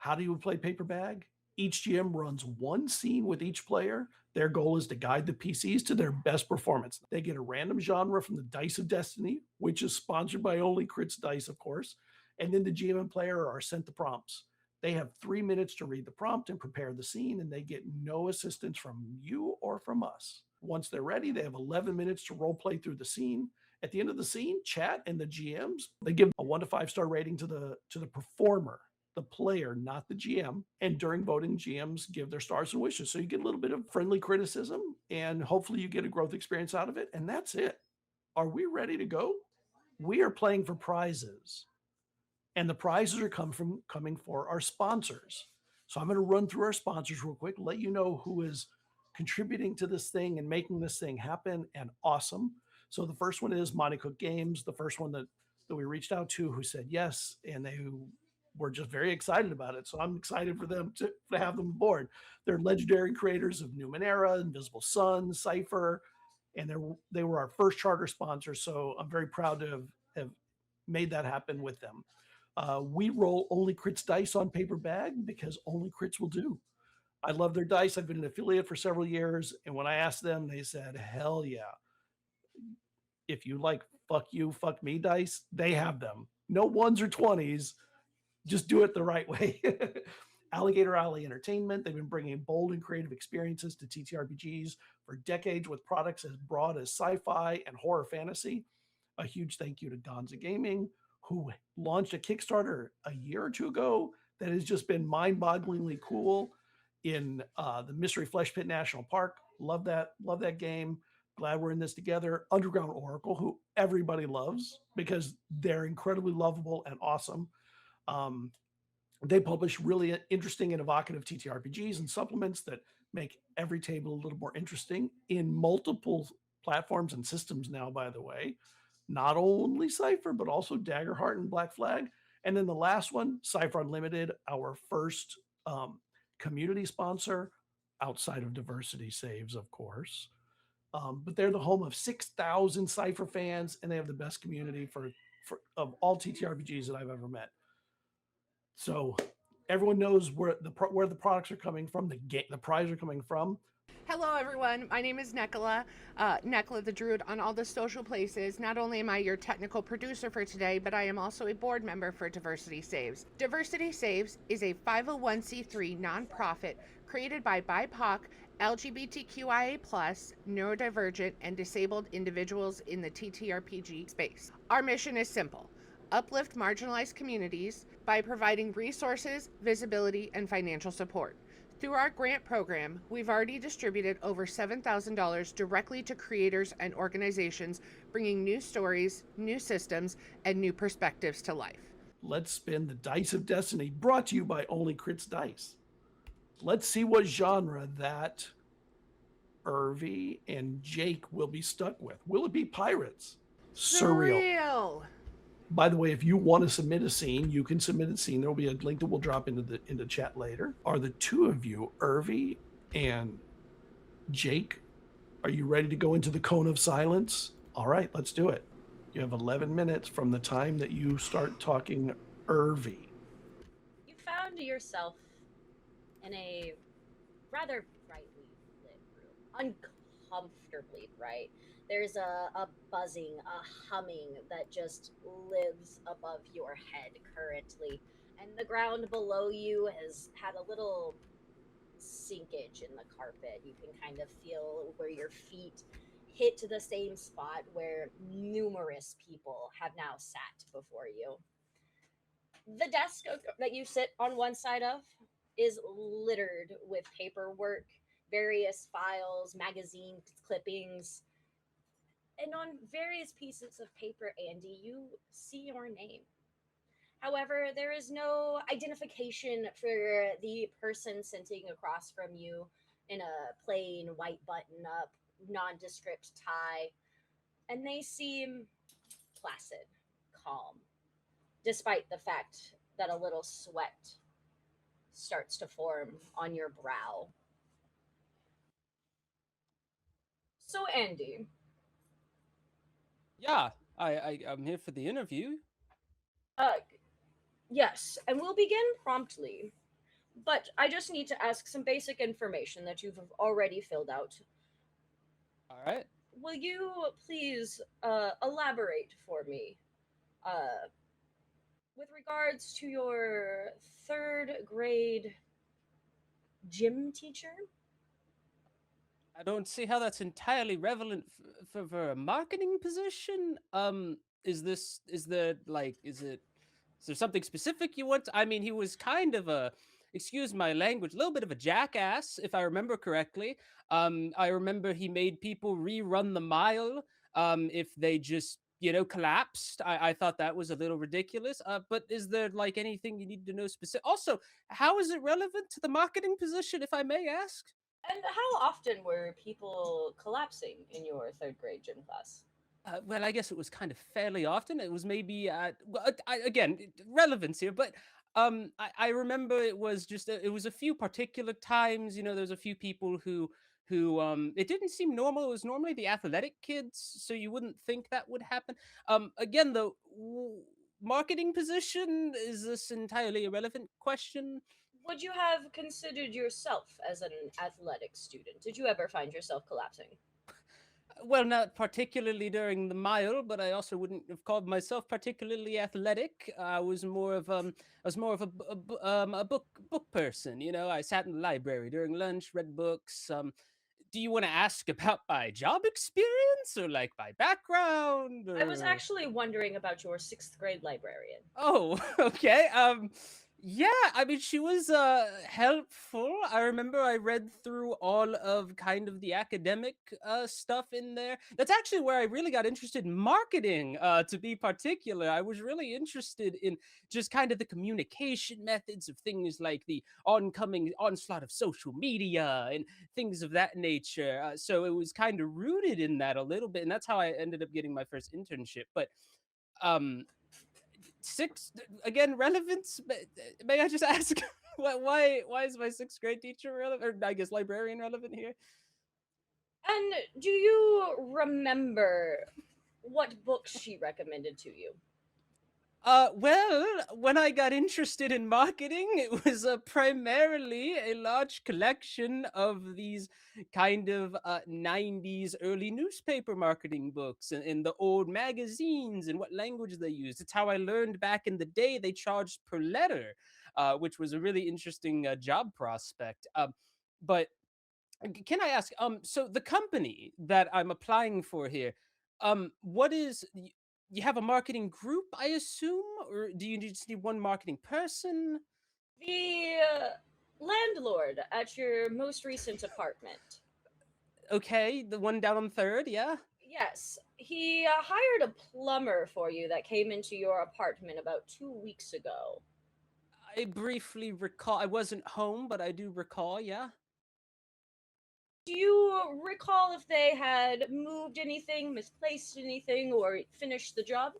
How do you play PaperBag? Each GM runs one scene with each player. Their goal is to guide the PCs to their best performance. They get a random genre from the Dice of Destiny, which is sponsored by Only Crits Dice, of course. And then the GM and player are sent the prompts. They have 3 minutes to read the prompt and prepare the scene, and they get no assistance from you or from us. Once they're ready, they have 11 minutes to role play through the scene. At the end of the scene, chat and the GMs, they give a 1 to 5 star rating to the performer, the player, not the GM. And during voting, GMs give their stars and wishes. So you get a little bit of friendly criticism, and hopefully you get a growth experience out of it. And that's it. Are we ready to go? We are playing for prizes. And the prizes are coming for our sponsors. So I'm going to run through our sponsors real quick, let you know who is contributing to this thing and making this thing happen and awesome. So the first one is Monty Cook Games, the first one that we reached out to, who said yes, and they were just very excited about it. So I'm excited for them to have them aboard. They're legendary creators of Numenera, Invisible Sun, Cypher, and they were our first charter sponsor. So I'm very proud to have made that happen with them. We roll Only Crits dice on PaperBag because Only Crits will do. I love their dice. I've been an affiliate for several years. And when I asked them, they said, hell yeah. If you like fuck you, fuck me dice, they have them. No 1s or 20s. Just do it the right way. Alligator Alley Entertainment. They've been bringing bold and creative experiences to TTRPGs for decades with products as broad as sci-fi and horror fantasy. A huge thank you to Gonza Gaming, who launched a Kickstarter a year or two ago that has just been mind-bogglingly cool in the Mystery Flesh Pit National Park. Love that game. Glad we're in this together. Underground Oracle, who everybody loves because they're incredibly lovable and awesome. They publish really interesting and evocative TTRPGs and supplements that make every table a little more interesting in multiple platforms and systems now, by the way. Not only Cypher, but also Daggerheart and Black Flag. And then the last one, Cypher Unlimited, our first community sponsor outside of Diversity Saves, of course. But they're the home of 6,000 Cypher fans, and they have the best community for of all TTRPGs that I've ever met. So everyone knows where the products are coming from, the prize are coming from. Hello everyone, my name is Nekala, Nekala the Druid on all the social places. Not only am I your technical producer for today, but I am also a board member for Diversity Saves. Diversity Saves is a 501c3 nonprofit created by BIPOC, LGBTQIA+, neurodivergent, and disabled individuals in the TTRPG space. Our mission is simple: uplift marginalized communities by providing resources, visibility, and financial support. Through our grant program, we've already distributed over $7,000 directly to creators and organizations, bringing new stories, new systems, and new perspectives to life. Let's spin the Dice of Destiny, brought to you by Only Crits Dice. Let's see what genre that Urvy and Jayke will be stuck with. Will it be pirates? Surreal. By the way, if you want to submit a scene, you can submit a scene. There will be a link that we'll drop into the chat later. Are the two of you, Urvy and Jayke, are you ready to go into the cone of silence? All right, let's do it. You have 11 minutes from the time that you start talking, Urvy. You found yourself in a rather brightly lit room, uncomfortably bright. There's a buzzing, a humming that just lives above your head currently. And the ground below you has had a little sinkage in the carpet. You can kind of feel where your feet hit the same spot where numerous people have now sat before you. The desk that you sit on one side of is littered with paperwork, various files, magazine clippings. And on various pieces of paper, Andy, you see your name. However, there is no identification for the person sitting across from you in a plain white button-up, nondescript tie. And they seem placid, calm, despite the fact that a little sweat starts to form on your brow. So, Andy. Yeah, I'm here for the interview. Yes, and we'll begin promptly. but I just need to ask some basic information that you've already filled out. All right. Will you please elaborate for me with regards to your third grade gym teacher? I don't see how that's entirely relevant for a marketing position. Is there something specific you want? I mean, he was kind of a, excuse my language, a little bit of a jackass, if I remember correctly. I remember he made people rerun the mile if they just, collapsed. I thought that was a little ridiculous. But is there like anything you need to know specific? Also, how is it relevant to the marketing position, if I may ask? And how often were people collapsing in your third grade gym class? Well, I guess it was kind of fairly often. It was maybe again relevance here, but I remember it was just it was a few particular times. There was a few people who it didn't seem normal. It was normally the athletic kids, so you wouldn't think that would happen. Again, though, marketing position, is this entirely irrelevant question? Would you have considered yourself as an athletic student? Did you ever find yourself collapsing? Well, not particularly during the mile, but I also wouldn't have called myself particularly athletic. I was more of a book person. I sat in the library during lunch, read books. Do you want to ask about my job experience or like my background? I was Or... actually wondering about your sixth grade librarian. Oh, okay. Yeah, I mean she was helpful. I remember I read through all of kind of the academic stuff in there. That's actually where I really got interested in marketing, to be particular. I was really interested in just kind of the communication methods of things like the oncoming onslaught of social media and things of that nature. So it was kind of rooted in that a little bit, and that's how I ended up getting my first internship. But um six again relevance, may I just ask why is my sixth grade teacher relevant, or I guess librarian, relevant here? And do you remember what books she recommended to you? Well, when I got interested in marketing, it was primarily a large collection of these kind of 90s early newspaper marketing books and the old magazines and what language they used. It's how I learned back in the day they charged per letter, which was a really interesting job prospect. But can I ask, so the company that I'm applying for here, what is, you have a marketing group, I assume, or do you just need one marketing person? The landlord at your most recent apartment. Okay, the one down on Third, yeah. Yes, he hired a plumber for you that came into your apartment about 2 weeks ago. I briefly recall. I wasn't home, but I do recall, yeah. Do you recall if they had moved anything, misplaced anything, or finished the job?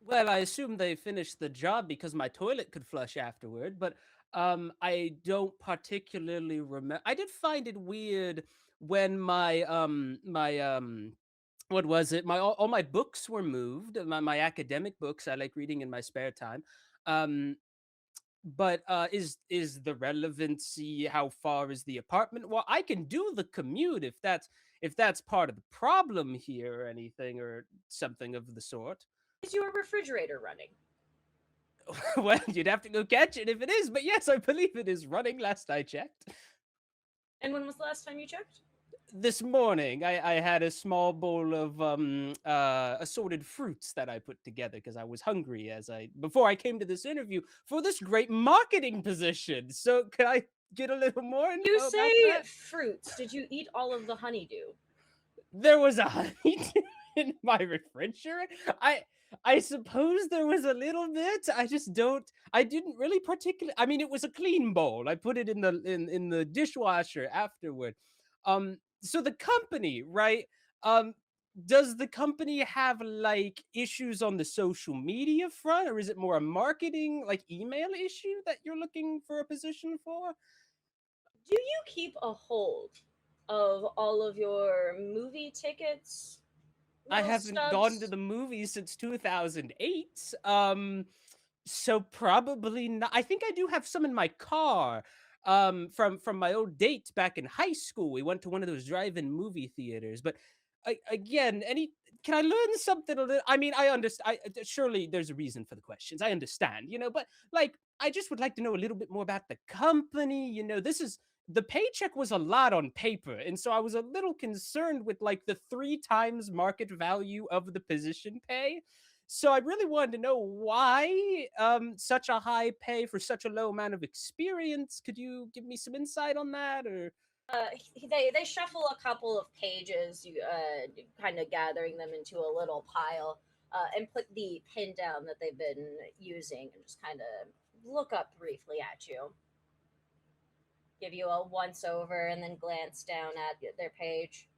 Well, I assume they finished the job because my toilet could flush afterward, but I don't particularly remember. I did find it weird when my what was it? My all my books were moved. My academic books I like reading in my spare time. Um but is the relevancy, how far is the apartment? Well, I can do the commute if that's part of the problem here or anything or something of the sort. Is your refrigerator running? Well, you'd have to go catch it if it is, but yes, I believe it is running last I checked. And when was the last time you checked? This morning, I had a small bowl of assorted fruits that I put together because I was hungry before I came to this interview for this great marketing position. So can I get a little more info You about say that? fruits. Did you eat all of the honeydew? There was a honeydew in my refrigerator. I suppose there was a little bit. I didn't really particularly. I mean, it was a clean bowl. I put it in the dishwasher afterward. So the company, right? Um, does the company have like issues on the social media front, or is it more a marketing, like email issue that you're looking for a position for? Do you keep a hold of all of your movie tickets, I little haven't gone to stubs? the movies since 2008. So probably not. I think I do have some in my car. From my old date back in high school. We went to one of those drive-in movie theaters. But again, can I learn something a little? I mean, I understand. Surely there's a reason for the questions. I understand, but like I just would like to know a little bit more about the company. The paycheck was a lot on paper, and so I was a little concerned with like the 3 times market value of the position pay. So I really wanted to know why such a high pay for such a low amount of experience. Could you give me some insight on that, or? They shuffle a couple of pages, you kind of gathering them into a little pile, and put the pin down that they've been using, and just kind of look up briefly at you, give you a once over, and then glance down at their page.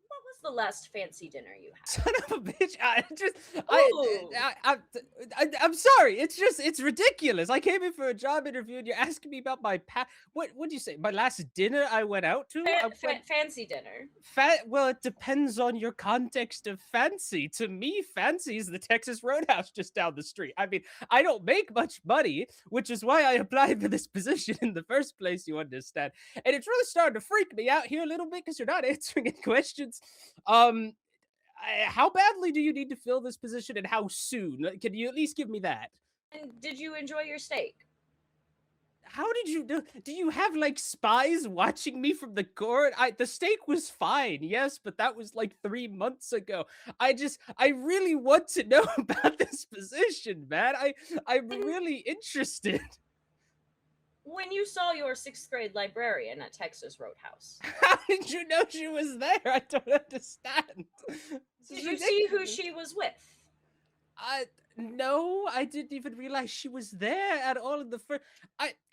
What was the last fancy dinner you had? Son of a bitch! Ooh. I'm sorry. It's ridiculous. I came in for a job interview, and you're asking me about my What would you say? My last dinner I went out to? Fancy dinner. Well, it depends on your context of fancy. To me, fancy is the Texas Roadhouse just down the street. I mean, I don't make much money, which is why I applied for this position in the first place. You understand? And it's really starting to freak me out here a little bit because you're not answering any questions. Um, how badly do you need to fill this position, and how soon? Can you at least give me that? And did you enjoy your steak? How did you do you have like spies watching me from the court? The steak was fine, yes, but that was like 3 months ago. I really want to know about this position, man. I'm really interested. When you saw your 6th grade librarian at Texas Roadhouse, How did you know she was there? I don't understand. did you see who she was with? No, I didn't even realize she was there at all in the first.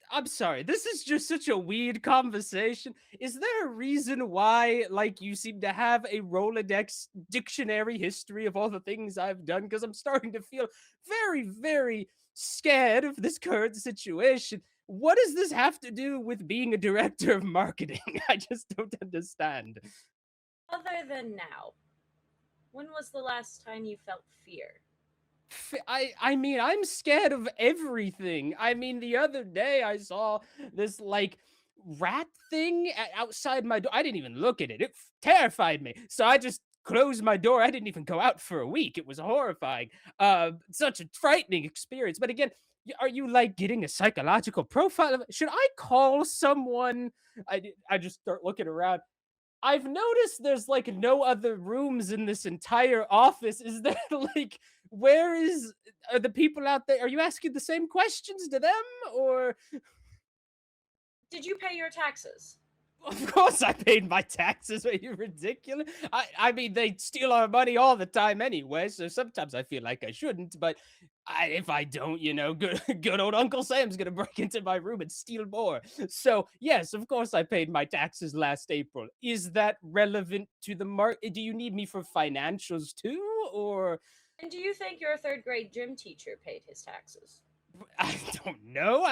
I'm sorry. This is just such a weird conversation. Is there a reason why, like, you seem to have a Rolodex dictionary history of all the things I've done? Because I'm starting to feel very, very scared of this current situation. What does this have to do with being a director of marketing? I just don't understand. Other than now, when was the last time you felt fear? I mean, I'm scared of everything. I mean, the other day I saw this like rat thing outside my door. I didn't even look at it. It terrified me. So I just closed my door. I didn't even go out for a week. It was horrifying. Such a frightening experience. But again, are you like getting a psychological profile of it? Should I call someone? I just start looking around. I've noticed there's like no other rooms in this entire office. Is there like where are the people out there? Are you asking the same questions to them, or Did you pay your taxes? of course I paid my taxes. Are you ridiculous? I mean they steal our money all the time anyway, so sometimes I feel like I shouldn't, but if I don't, good old Uncle Sam's gonna break into my room and steal more. So yes, of course I paid my taxes last April. Is that relevant to the market? Do you need me for financials too, or? And do you think your 3rd grade gym teacher paid his taxes? I don't know.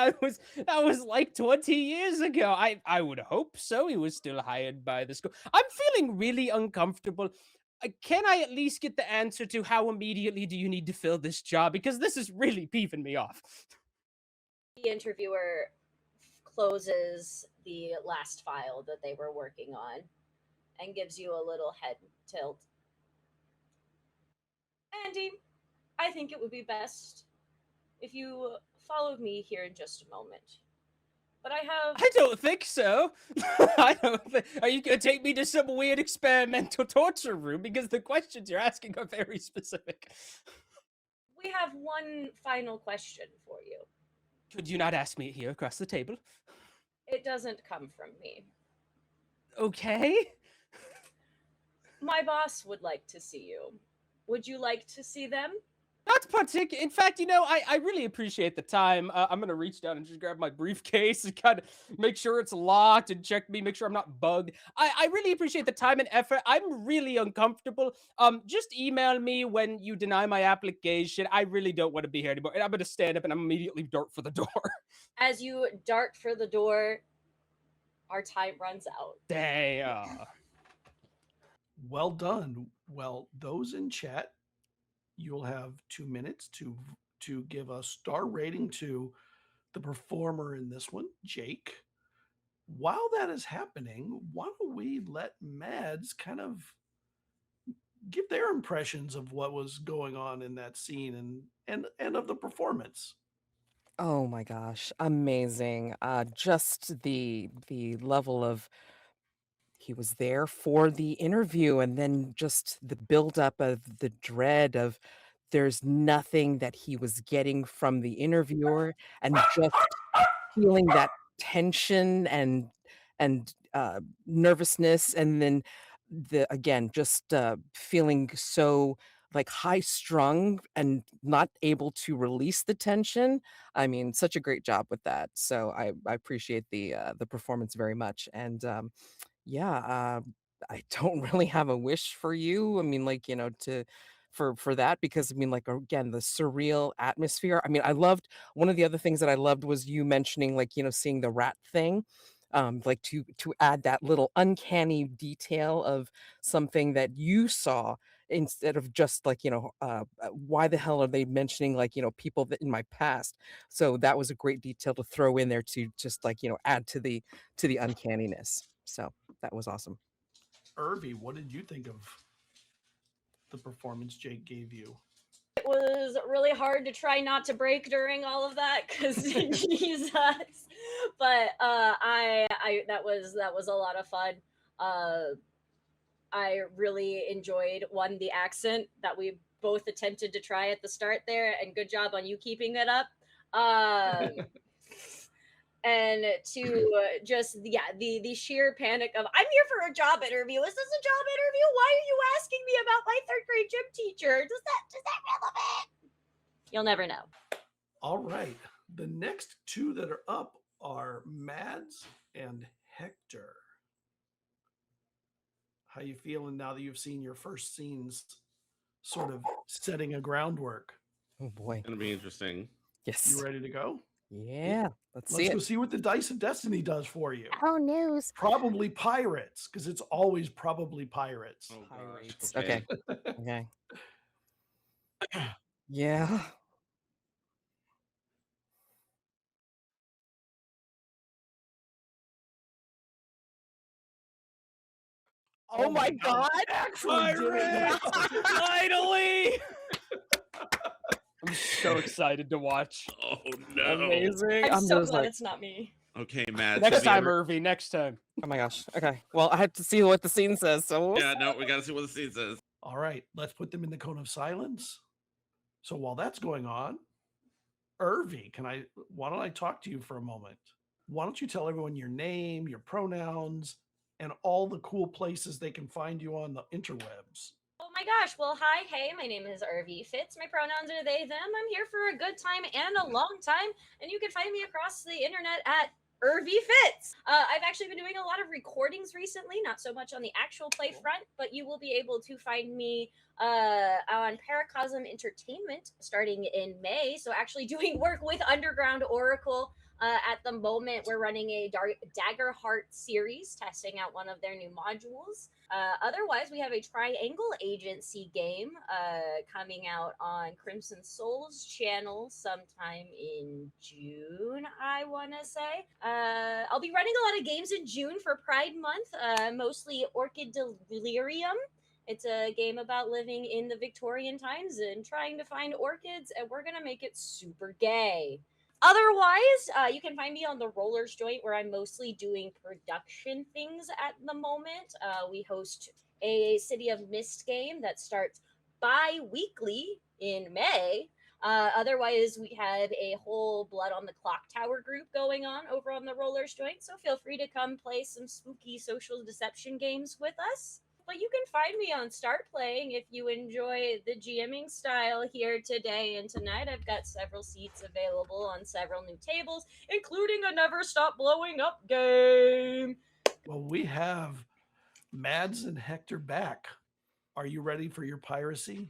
That was like 20 years ago. I would hope so. He was still hired by the school. I'm feeling really uncomfortable. Can I at least get the answer to how immediately do you need to fill this job? Because this is really peeving me off. The interviewer closes the last file that they were working on and gives you a little head tilt. Andy, I think it would be best if you followed me here in just a moment. But I don't think so. I don't think. Are you going to take me to some weird experimental torture room? Because the questions you're asking are very specific. We have one final question for you. Could you not ask me here across the table? It doesn't come from me. Okay. My boss would like to see you. Would you like to see them? Not particular. In fact, I really appreciate the time. I'm gonna reach down and just grab my briefcase and kind of make sure it's locked and check me, make sure I'm not bugged. I really appreciate the time and effort. I'm really uncomfortable. Just email me when you deny my application. I really don't want to be here anymore. And I'm gonna stand up and I'm immediately dart for the door. As you dart for the door, our time runs out. Damn. Well done. Well, those in chat, you'll have 2 minutes to give a star rating to the performer in this one, Jayke. While that is happening, why don't we let Mads kind of give their impressions of what was going on in that scene and of the performance. Oh my gosh, amazing. Just the level of he was there for the interview and then just the buildup of the dread of there's nothing that he was getting from the interviewer and just feeling that tension and nervousness and then the again just feeling so like high strung and not able to release the tension. I mean, such a great job with that. So I appreciate the performance very much. And yeah, I don't really have a wish for you. I mean, like, you know, to for that because I mean, like again, the surreal atmosphere. I mean, I loved one of the other things that I loved was you mentioning, like, you know, seeing the rat thing. Like to add that little uncanny detail of something that you saw instead of just like, you know, why the hell are they mentioning like, you know, people that in my past? So that was a great detail to throw in there to just like, you know, add to the uncanniness. So that was awesome. Urvy, what did you think of the performance Jayke gave you? It was really hard to try not to break during all of that because Jesus. But I that was a lot of fun. I really enjoyed the accent that we both attempted to try at the start there, and good job on you keeping it up. And to just the sheer panic of I'm here for a job interview. Is this a job interview? Why are you asking me about my third grade gym teacher? Does that relevant? You'll never know. All right. The next two that are up are Mads and Hector. How you feeling now that you've seen your first scenes sort of setting a groundwork? Oh boy. It's gonna be interesting. Yes. You ready to go? Yeah. Let's Let's see go it. see what the Dice of Destiny does for you. Oh, news. Probably pirates, because it's always probably pirates. Oh Pirates. gosh. Okay. Okay. Yeah. Oh my God. Actually did it. Finally! I'm so excited to watch. Oh no. Amazing. I'm so just glad like, it's not me. Okay, Matt. Next have you time, ever- Urvy, next time. oh my gosh. Okay. Well, I have to see what the scene says. So we'll Yeah, no, we gotta see what the scene says. All right, let's put them in the cone of silence. So while that's going on, Urvy, why don't I talk to you for a moment? Why don't you tell everyone your name, your pronouns, and all the cool places they can find you on the interwebs? Oh my gosh. Well, hi, hey, my name is Urvy Fitz. My pronouns are they, them. I'm here for a good time and a long time. And you can find me across the internet at Urvy Fitz. I've actually been doing a lot of recordings recently, not so much on the actual play front, but you will be able to find me on Paracosm Entertainment starting in May. So actually doing work with Underground Oracle. At the moment, we're running a Dagger Heart series, testing out one of their new modules. Otherwise, we have a Triangle Agency game coming out on Crimson Souls channel sometime in June, I want to say. I'll be running a lot of games in June for Pride Month, mostly Orchid Delirium. It's a game about living in the Victorian times and trying to find orchids, and we're going to make it super gay. Otherwise, you can find me on the Rollers Joint, where I'm mostly doing production things at the moment. We host a City of Mist game that starts bi-weekly in May. Otherwise, we have a whole Blood on the Clock Tower group going on over on the Rollers Joint, so feel free to come play some spooky social deception games with us. But you can find me on Start Playing if you enjoy the GMing style here today and tonight. I've got several seats available on several new tables, including a Never Stop Blowing Up game. Well, we have Mads and Hector back. Are you ready for your piracy?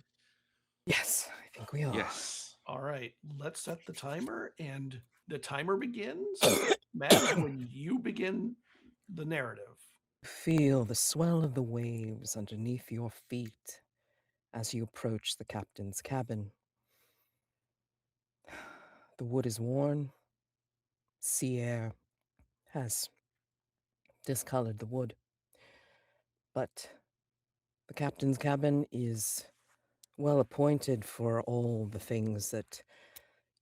yes, I think we are. Yes. All right, let's set the timer, and the timer begins. Mads, when you begin the narrative. Feel the swell of the waves underneath your feet as you approach the captain's cabin. The wood is worn, sea air has discolored the wood, but the captain's cabin is well appointed for all the things that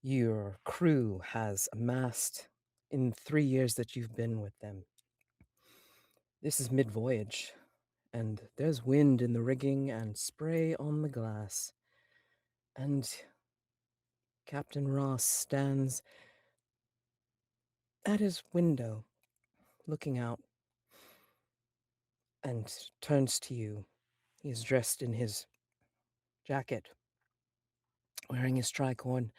your crew has amassed in 3 years that you've been with them. This is mid-voyage, and there's wind in the rigging and spray on the glass. And Captain Ross stands at his window, looking out, and turns to you. He is dressed in his jacket, wearing his tricorn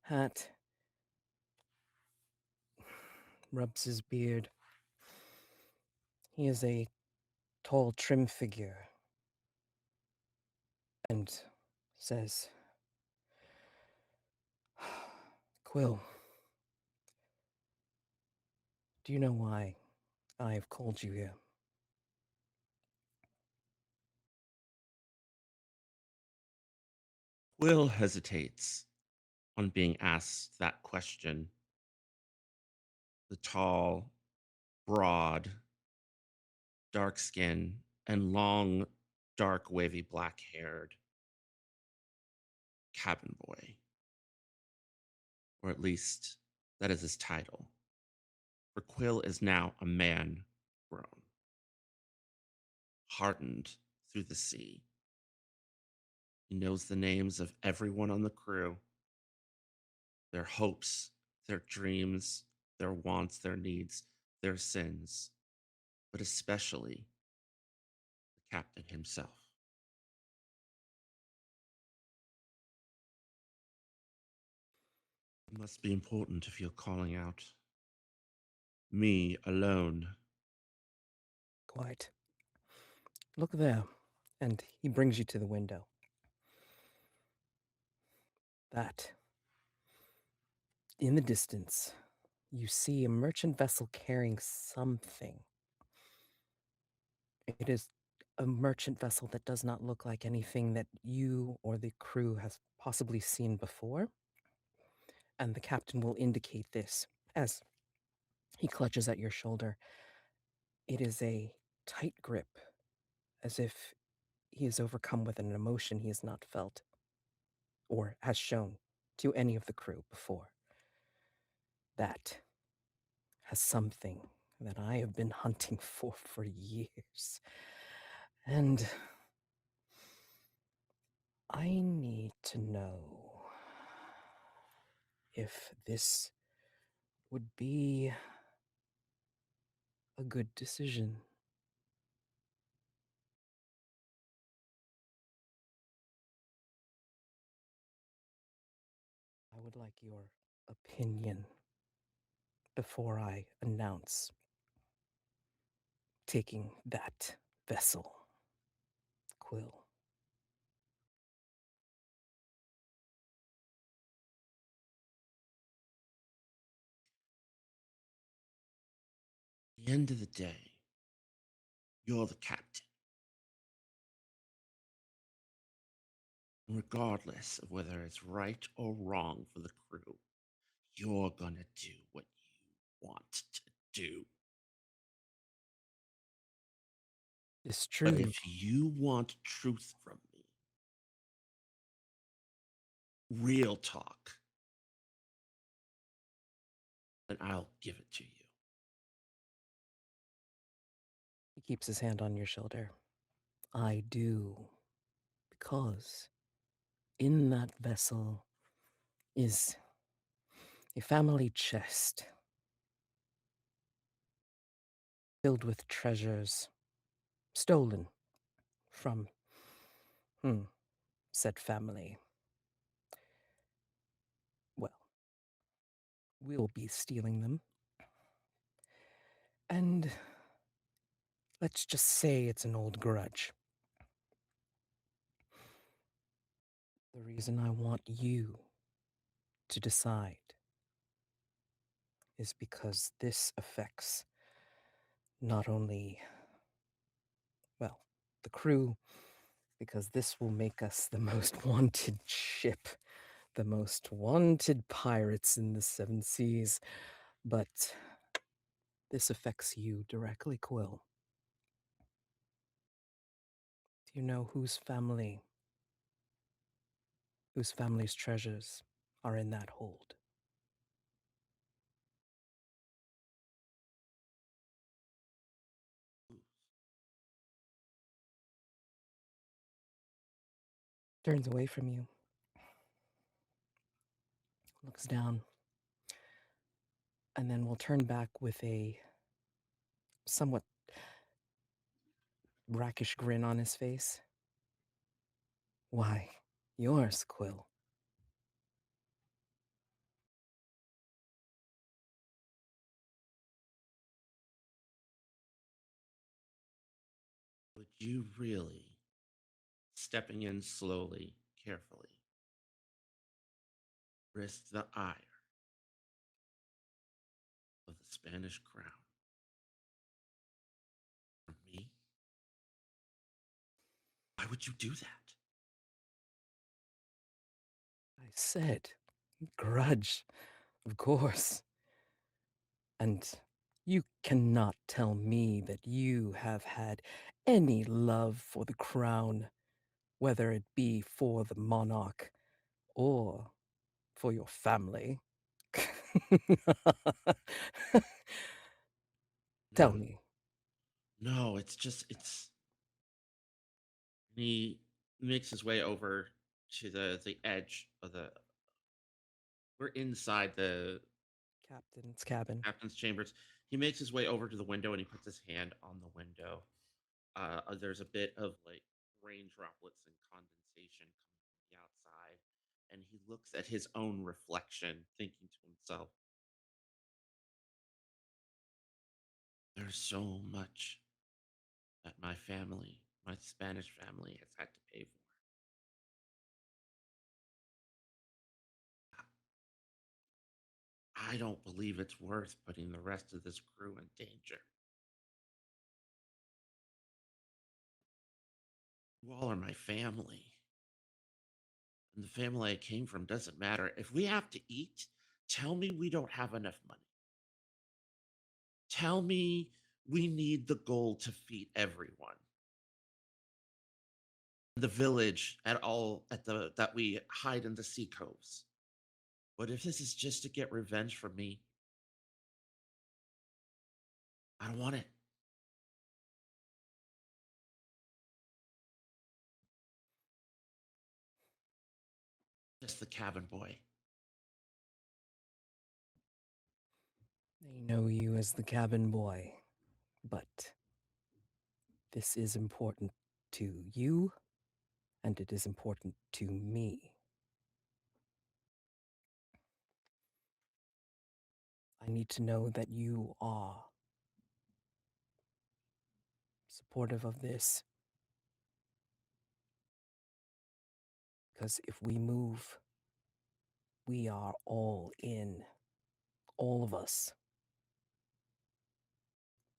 hat, rubs his beard. He is a tall, trim figure, and says, Quill, do you know why I have called you here? Will hesitates on being asked that question. The tall, broad, dark skin, and long, dark, wavy, black haired cabin boy. Or at least that is his title. For Quill is now a man grown, hardened through the sea. He knows the names of everyone on the crew, their hopes, their dreams, their wants, their needs, their sins, but especially the captain himself. It must be important if you're calling out me alone. Quite. Look there. And he brings you to the window. That, in the distance, you see a merchant vessel carrying something. It is a merchant vessel that does not look like anything that you or the crew has possibly seen before. And the captain will indicate this as he clutches at your shoulder. It is a tight grip, as if he is overcome with an emotion he has not felt or has shown to any of the crew before. That has something that I have been hunting for years. And I need to know if this would be a good decision. I would like your opinion before I announce taking that vessel, Quill. At the end of the day, you're the captain. And regardless of whether it's right or wrong for the crew, you're gonna do what you want to do. It's But true. if you want truth from me, real talk, then I'll give it to you. He keeps his hand on your shoulder. I do, because in that vessel is a family chest filled with treasures stolen from said family. Well, we'll be stealing them. And let's just say it's an old grudge. The reason I want you to decide is because this affects not only, well, the crew, because this will make us the most wanted ship, the most wanted pirates in the seven seas. But this affects you directly, Quill. Do you know whose family's treasures are in that hold? Turns away from you, looks down, and then will turn back with a somewhat brackish grin on his face. Why, yours, Quill. Would you really, stepping in slowly, carefully, risk the ire of the Spanish crown for me? Why would you do that? I said, grudge, of course. And you cannot tell me that you have had any love for the crown, whether it be for the monarch or for your family. Tell No, me. no, it's. He makes his way over to the edge of the. We're inside the Captain's cabin. captain's chambers. He makes his way over to the window and he puts his hand on the window. There's a bit of like rain droplets and condensation coming from the outside, and he looks at his own reflection, thinking to himself, "There's so much that my family, my Spanish family, has had to pay for. I don't believe it's worth putting the rest of this crew in danger. You all are my family. And the family I came from doesn't matter. If we have to eat, tell me we don't have enough money. Tell me we need the gold to feed everyone. The village at all at the that we hide in the sea coves. But if this is just to get revenge for me, I don't want it. Just the cabin boy. They know you as the cabin boy, but this is important to you, and it is important to me. I need to know that you are supportive of this, because if we move, we are all in. All of us.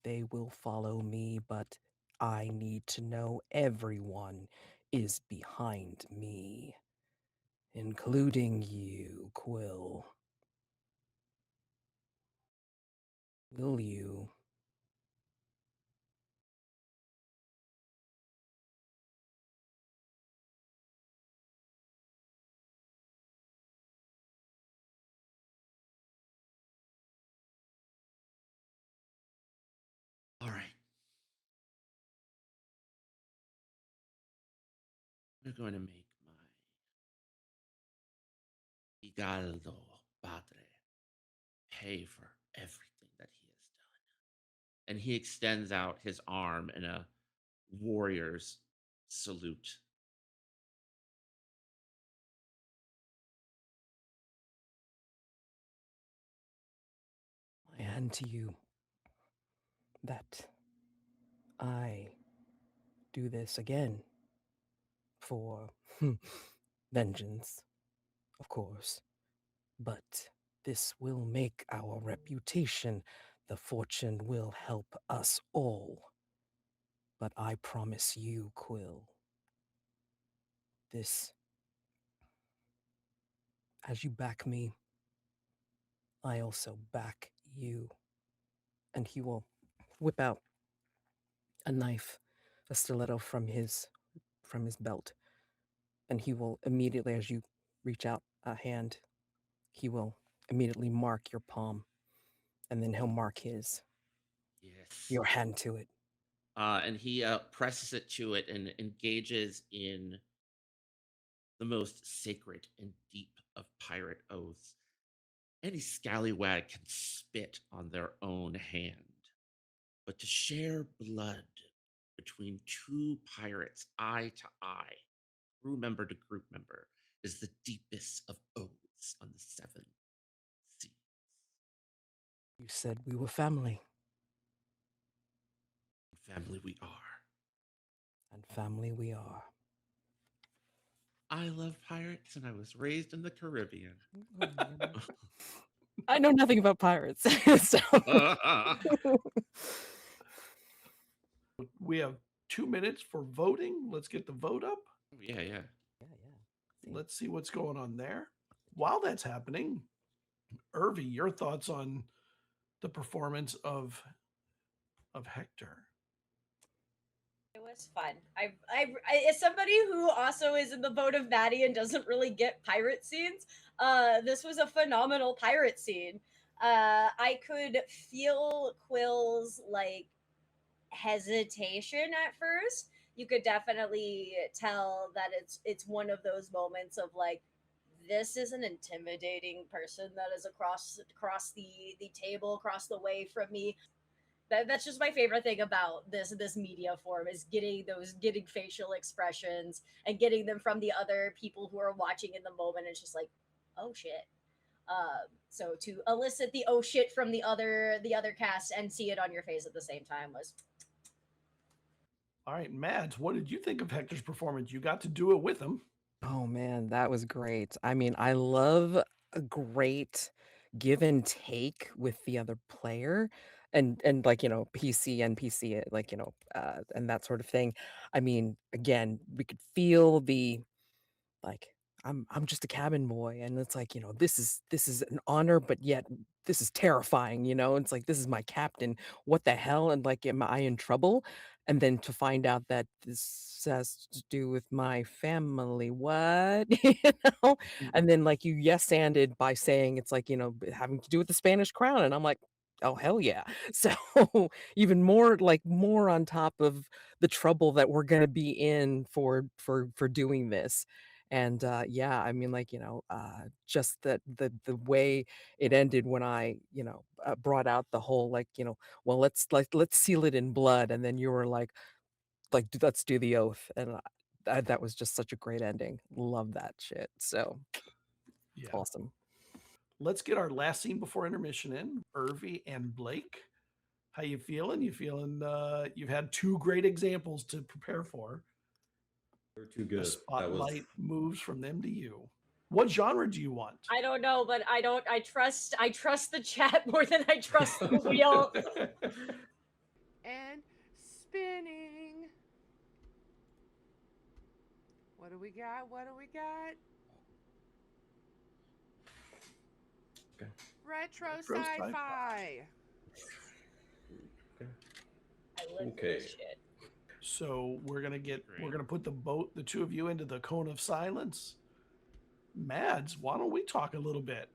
They will follow me, but I need to know everyone is behind me, including you, Quill. Will you? All right. We're going to make my Hidalgo Padre pay for everything that he has done. And he extends out his arm in a warrior's salute. I hand to you that I do this again for vengeance, of course, but this will make our reputation. The fortune will help us all. But I promise you, Quill, this. As you back me, I also back you. And he will whip out a knife, a stiletto from his belt. And he will immediately, as you reach out a hand, he will immediately mark your palm. And then he'll mark Yes. your hand to it. And he presses it to it and engages in the most sacred and deep of pirate oaths. Any scallywag can spit on their own hand, but to share blood between two pirates eye to eye, crew member to group member, is the deepest of oaths on the seven seas. You said we were family. Family we are. And family we are. I love pirates and I was raised in the Caribbean. I know nothing about pirates. So. We have 2 minutes for voting. Let's get the vote up. Yeah. Let's see what's going on there. While that's happening, Urvy, your thoughts on the performance of Hector? It was fun. I as somebody who also is in the boat of Maddie and doesn't really get pirate scenes, this was a phenomenal pirate scene. I could feel Quill's like hesitation at first. You could definitely tell that it's one of those moments of like, this is an intimidating person that is across the table, across the way from me. That's just my favorite thing about this media form is getting facial expressions and getting them from the other people who are watching in the moment. It's just like, oh shit. So to elicit the oh shit from the other cast and see it on your face at the same time was. All right, Mads, what did you think of Hector's performance? You got to do it with him. Oh man, that was great. I mean, I love a great give and take with the other player and like, PC, NPC, like, and that sort of thing. I mean, again, we could feel the like I'm just a cabin boy, and it's like, this is an honor, but yet this is terrifying. It's like, this is my captain. What the hell? And like, am I in trouble? And then to find out that this has to do with my family, what? And then like you yes-anded by saying it's like, having to do with the Spanish crown, and I'm like, oh hell yeah. So even more on top of the trouble that we're going to be in for doing this. And yeah, I mean, like, just that the way it ended when I brought out the whole like, well, let's seal it in blood, and then you were like let's do the oath. And that was just such a great ending. Love that shit. So Yeah. awesome. Let's get our last scene before intermission in. Urvy and Blake, how you feeling? You've had two great examples to prepare for. They're too good. The spotlight moves from them to you. What genre do you want? I don't know, but I trust the chat more than I trust the wheel. And spinning. What do we got? Okay. Retro Retro sci-fi. I live for Okay. this shit. So we're gonna put the two of you into the cone of silence. Mads, why don't we talk a little bit?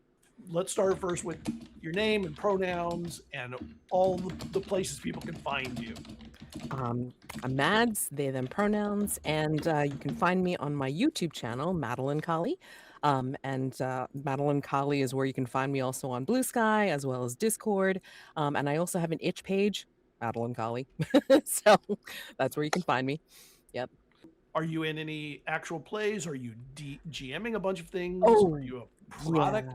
Let's start first with your name and pronouns and all the places people can find you. I'm Mads, they, them pronouns, and you can find me on my YouTube channel, Madeline Colley. And Madeline Colley is where you can find me also on Blue Sky, as well as Discord. And I also have an itch page, Madeline Colley. So that's where you can find me. Yep. Are you in any actual plays? Are you GMing a bunch of things? Oh, Are you a product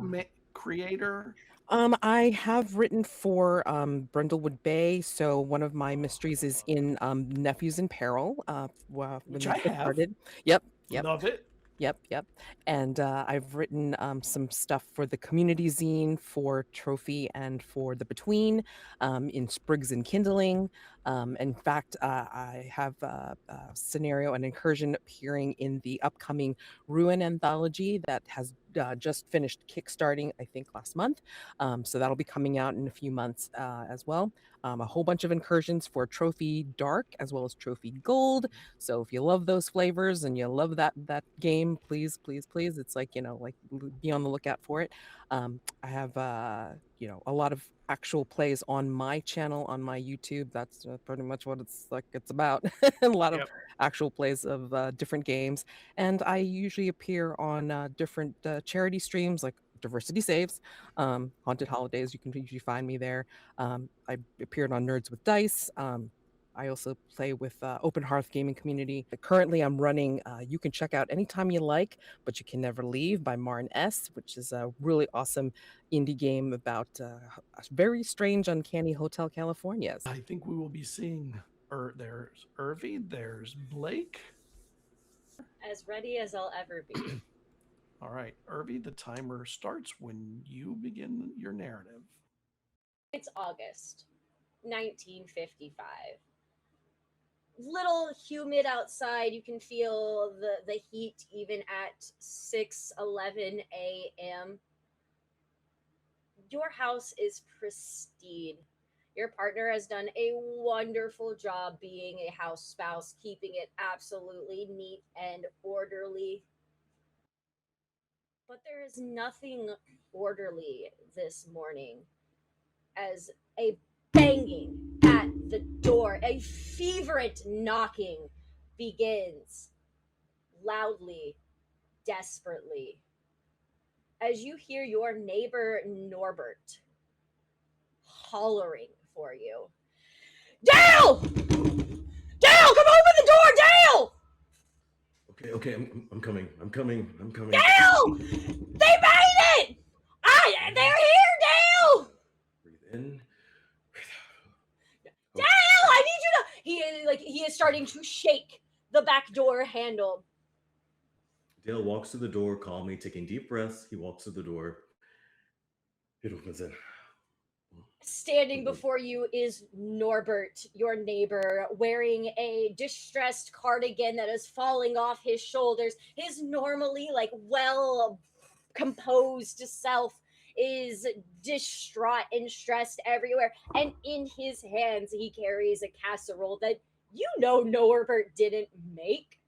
creator? I have written for Brindlewood Bay, so one of my mysteries is in Nephews in Peril. When Which they I first have. started. Yep. Love it. Yep. And I've written some stuff for the community zine, for Trophy, and for the Between, in Sprigs and Kindling. In fact, I have a scenario, an incursion appearing in the upcoming Ruin anthology that has just finished kickstarting, I think, last month. So that'll be coming out in a few months as well. A whole bunch of incursions for Trophy Dark as well as Trophy Gold. So if you love those flavors and you love that game, please, please, please, it's like, like be on the lookout for it. I have a lot of actual plays on my channel on my YouTube. That's pretty much what it's about. A lot of actual plays of different games, and I usually appear on different charity streams like Diversity Saves, Haunted Holidays. You can usually find me there. I appeared on Nerds with Dice. I also play with Open Hearth Gaming Community. Currently, I'm running You Can Check Out Anytime You Like, But You Can Never Leave by Martin S., which is a really awesome indie game about a very strange, uncanny Hotel California. I think we will be seeing, there's Urvy, there's Blake. As ready as I'll ever be. All right, Urvy, the timer starts when you begin your narrative. It's August 1955. Little humid outside. You can feel the heat even at 6:11 a.m. Your house is pristine. Your partner has done a wonderful job being a house spouse, keeping it absolutely neat and orderly. But there is nothing orderly this morning as a banging at the door, a fervent knocking begins loudly, desperately, as you hear your neighbor Norbert hollering for you. Dale! Dale, come open the door, Dale! Okay, I'm coming. Dale! They made it! They're here, Dale! Breathe in. Dale, I need you to... He is starting to shake the back door handle. Dale walks to the door calmly, taking deep breaths. He walks to the door. It opens in. Standing before you is Norbert, your neighbor, wearing a distressed cardigan that is falling off his shoulders. His normally well composed self is distraught and stressed everywhere, and in his hands he carries a casserole that Norbert didn't make,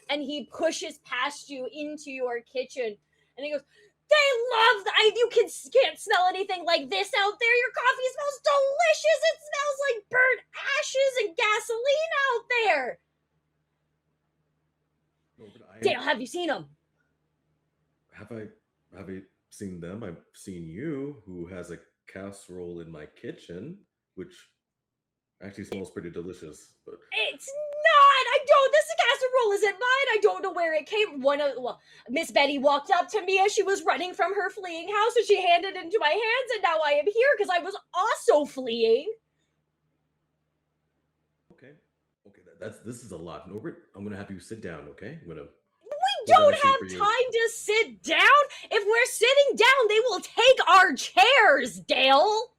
and he pushes past you into your kitchen and he goes, "They love you can't smell anything like this out there. Your coffee smells delicious. It smells like burnt ashes and gasoline out there." No, but Dale, have you seen them? Have I seen them? I've seen you, who has a casserole in my kitchen, which actually smells pretty delicious. But It's not. I don't. This casserole isn't mine. I don't know where it came. Miss Betty walked up to me as she was running from her fleeing house, and she handed it into my hands, and now I am here because I was also fleeing. Okay, this is a lot, Norbert. I'm gonna have you sit down. Okay, We don't have time to sit down. If we're sitting down, they will take our chairs, Dale.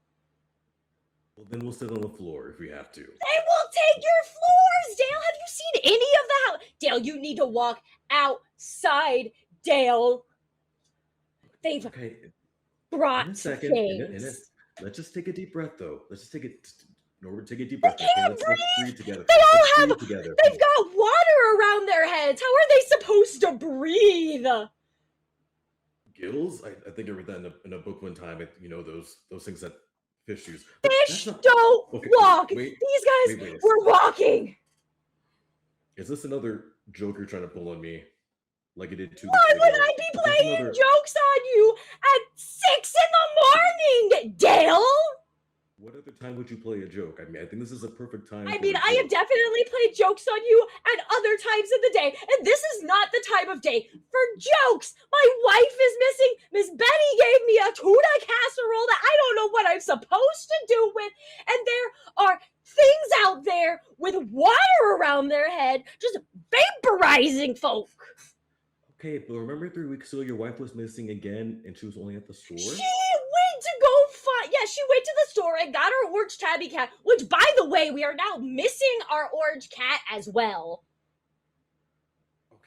Well, then we'll sit on the floor if we have to. They will take your floors, Dale. Have you seen any of the house? Dale, you need to walk outside, Dale. They've brought things. Let's just take a deep breath, though. Let's just take it. Norbert, take a deep breath. They can't breathe. Let's breathe together. They all have. They've got water around their heads. How are they supposed to breathe? Gills? I think I read that in a book one time. Those things that fish use. Fish don't walk. These guys were walking. Is this another joke you're trying to pull on me? Like it did 2 Why would I be playing jokes on you at 6 a.m, Dale? What other time would you play a joke? I think this is a perfect time. I have definitely played jokes on you at other times of the day, and this is not the time of day for jokes. My wife is missing. Miss Betty gave me a tuna casserole that I don't know what I'm supposed to do with, and there are things out there with water around their head just vaporizing folk. Okay, but remember 3 weeks ago your wife was missing again and she was only at the store? She went to go find... Yeah, she went to the store store and got our orange tabby cat, which, by the way, we are now missing our orange cat as well.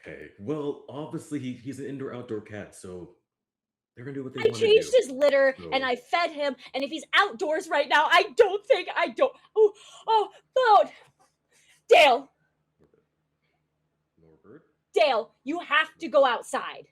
Okay, well, obviously he's an indoor-outdoor cat, so they're gonna do what they I want to do. changed his litter and So- I fed him, and if he's outdoors right now, I don't. Oh, Dale, Norbert? you have to go outside.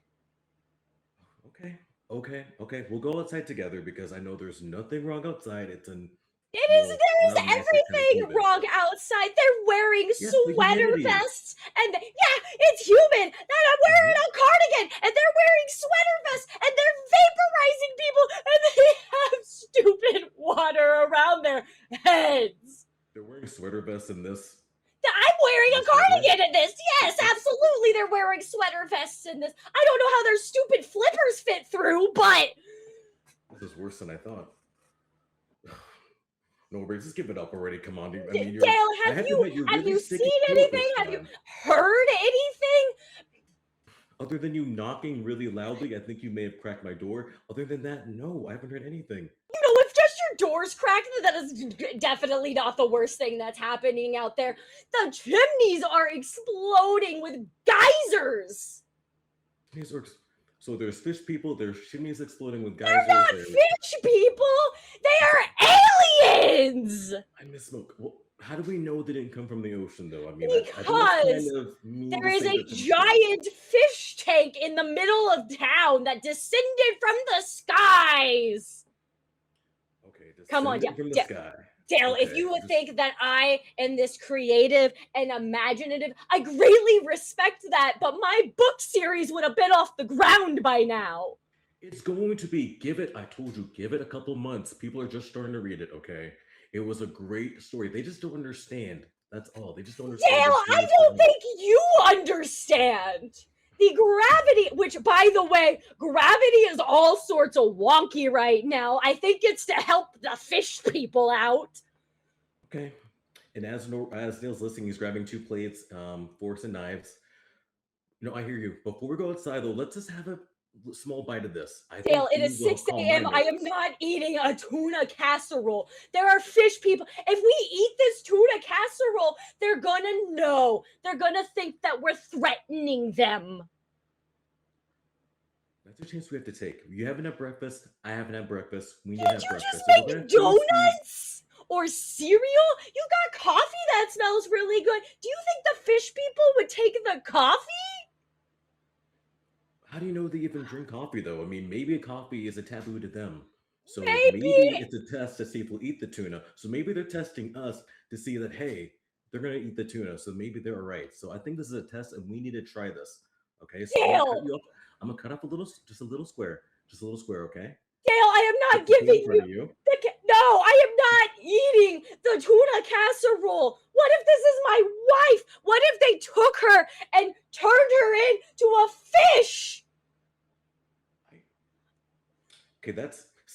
Okay. We'll go outside together because I know there's nothing wrong outside. There Is not a nicer kind of everything clothing, wrong so- outside. They're wearing Yes, the sweater humidity. vests, and it's human. And I'm wearing a cardigan, and they're wearing sweater vests, and they're vaporizing people, and they have stupid water around their heads. They're wearing sweater vests in this. I'm wearing a This weather? cardigan in this. Yes, absolutely. They're wearing sweater vests in this. I don't know how their stupid flippers fit through, but This is worse than I thought. Norbert, just give it up already. Come on. I mean, Dale, I have to you admit, you're have really you sticking seen to it anything? this Have you time. heard anything? Other than you knocking really loudly, I think you may have cracked my door. Other than that, no, I haven't heard anything. You know, if just your door's cracked, that is definitely not the worst thing that's happening out there. The chimneys are exploding with geysers. These are- So there's fish people, there's chimneys exploding with They're geysers. not there's- fish people. They are aliens. I misspoke. Well, how do we know they didn't come from the ocean, though? I mean, Because I think that's kind of mean there to is say a that from- giant fish tank in the middle of town that descended from the skies. Okay, Come on, descended from the Dale. sky. Dale, if Okay, you would just- think that I am this creative and imaginative, I greatly respect that, but my book series would have been off the ground by now. It's going to be. I told you, give it a couple months. People are just starting to read it, okay? It was a great story. They just don't understand. That's all. They just don't understand. Dale, the I story's don't behind think you understand. The gravity, which, by the way, gravity is all sorts of wonky right now. I think it's to help the fish people out. it. Okay. And as Neil's listening, he's grabbing 2 plates, forks and knives. I hear you. Before we go outside, though, let's just have a small bite of this. I Dale, think it is you will 6 calm a.m. my I am nerves. not eating a tuna casserole. There are fish people. If we eat this tuna casserole, they're gonna know. They're gonna think that we're threatening them. That's a chance we have to take. You haven't had breakfast. I haven't had breakfast. We need to Did have you breakfast. just So we're make gonna toast these- donuts or cereal? You got coffee that smells really good. Do you think the fish people would take the coffee? How do you know they even drink coffee, though? I mean, maybe coffee is a taboo to them. So Maybe. maybe it's a test to see if we'll eat the tuna. So maybe they're testing us to see that, hey, they're going to eat the tuna. So maybe they're all right. So I think this is a test and we need to try this. Okay. So I'm going to cut off just a little square. Just a little square, okay? Dale, I am not Put the tuna in giving front you of you. no, I am not eating the tuna casserole. What if this is my wife? What if they took her and turned her into a fish? Okay,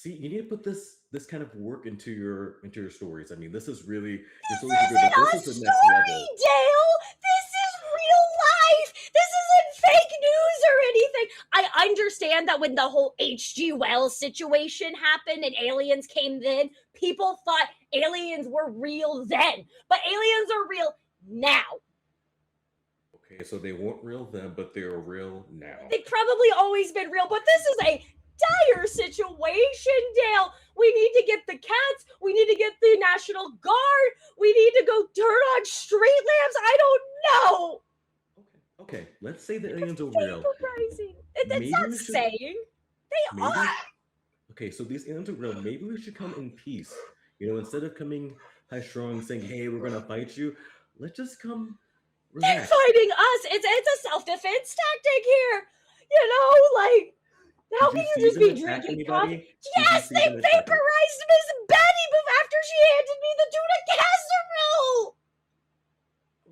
you need to put this kind of work into your stories. I mean, this is really This your stories are good, isn't but a this is the next story, level. Dale. This is real life. This isn't fake news or anything. I understand that when the whole H.G. Wells situation happened and aliens came then, people thought aliens were real then. But aliens are real now. Okay, so they weren't real then, but they're real now. They've probably always been real, but this is a dire situation, Dale. We need to get the cats. We need to get the National Guard. We need to go turn on street lamps. I don't know. Okay, let's say the aliens are real. Vaporizing. Maybe It's not we should- saying. They Maybe. are. Okay, so these aliens are real. Maybe we should come in peace. Instead of coming high strong saying, "Hey, we're gonna fight you," let's just come They're relax. fighting us. It's a self-defense tactic here. How Did can see you just them be attack drinking anybody? coffee? Did you Yes, see they them attack any- vaporized Miss Betty after she handed me the tuna casserole.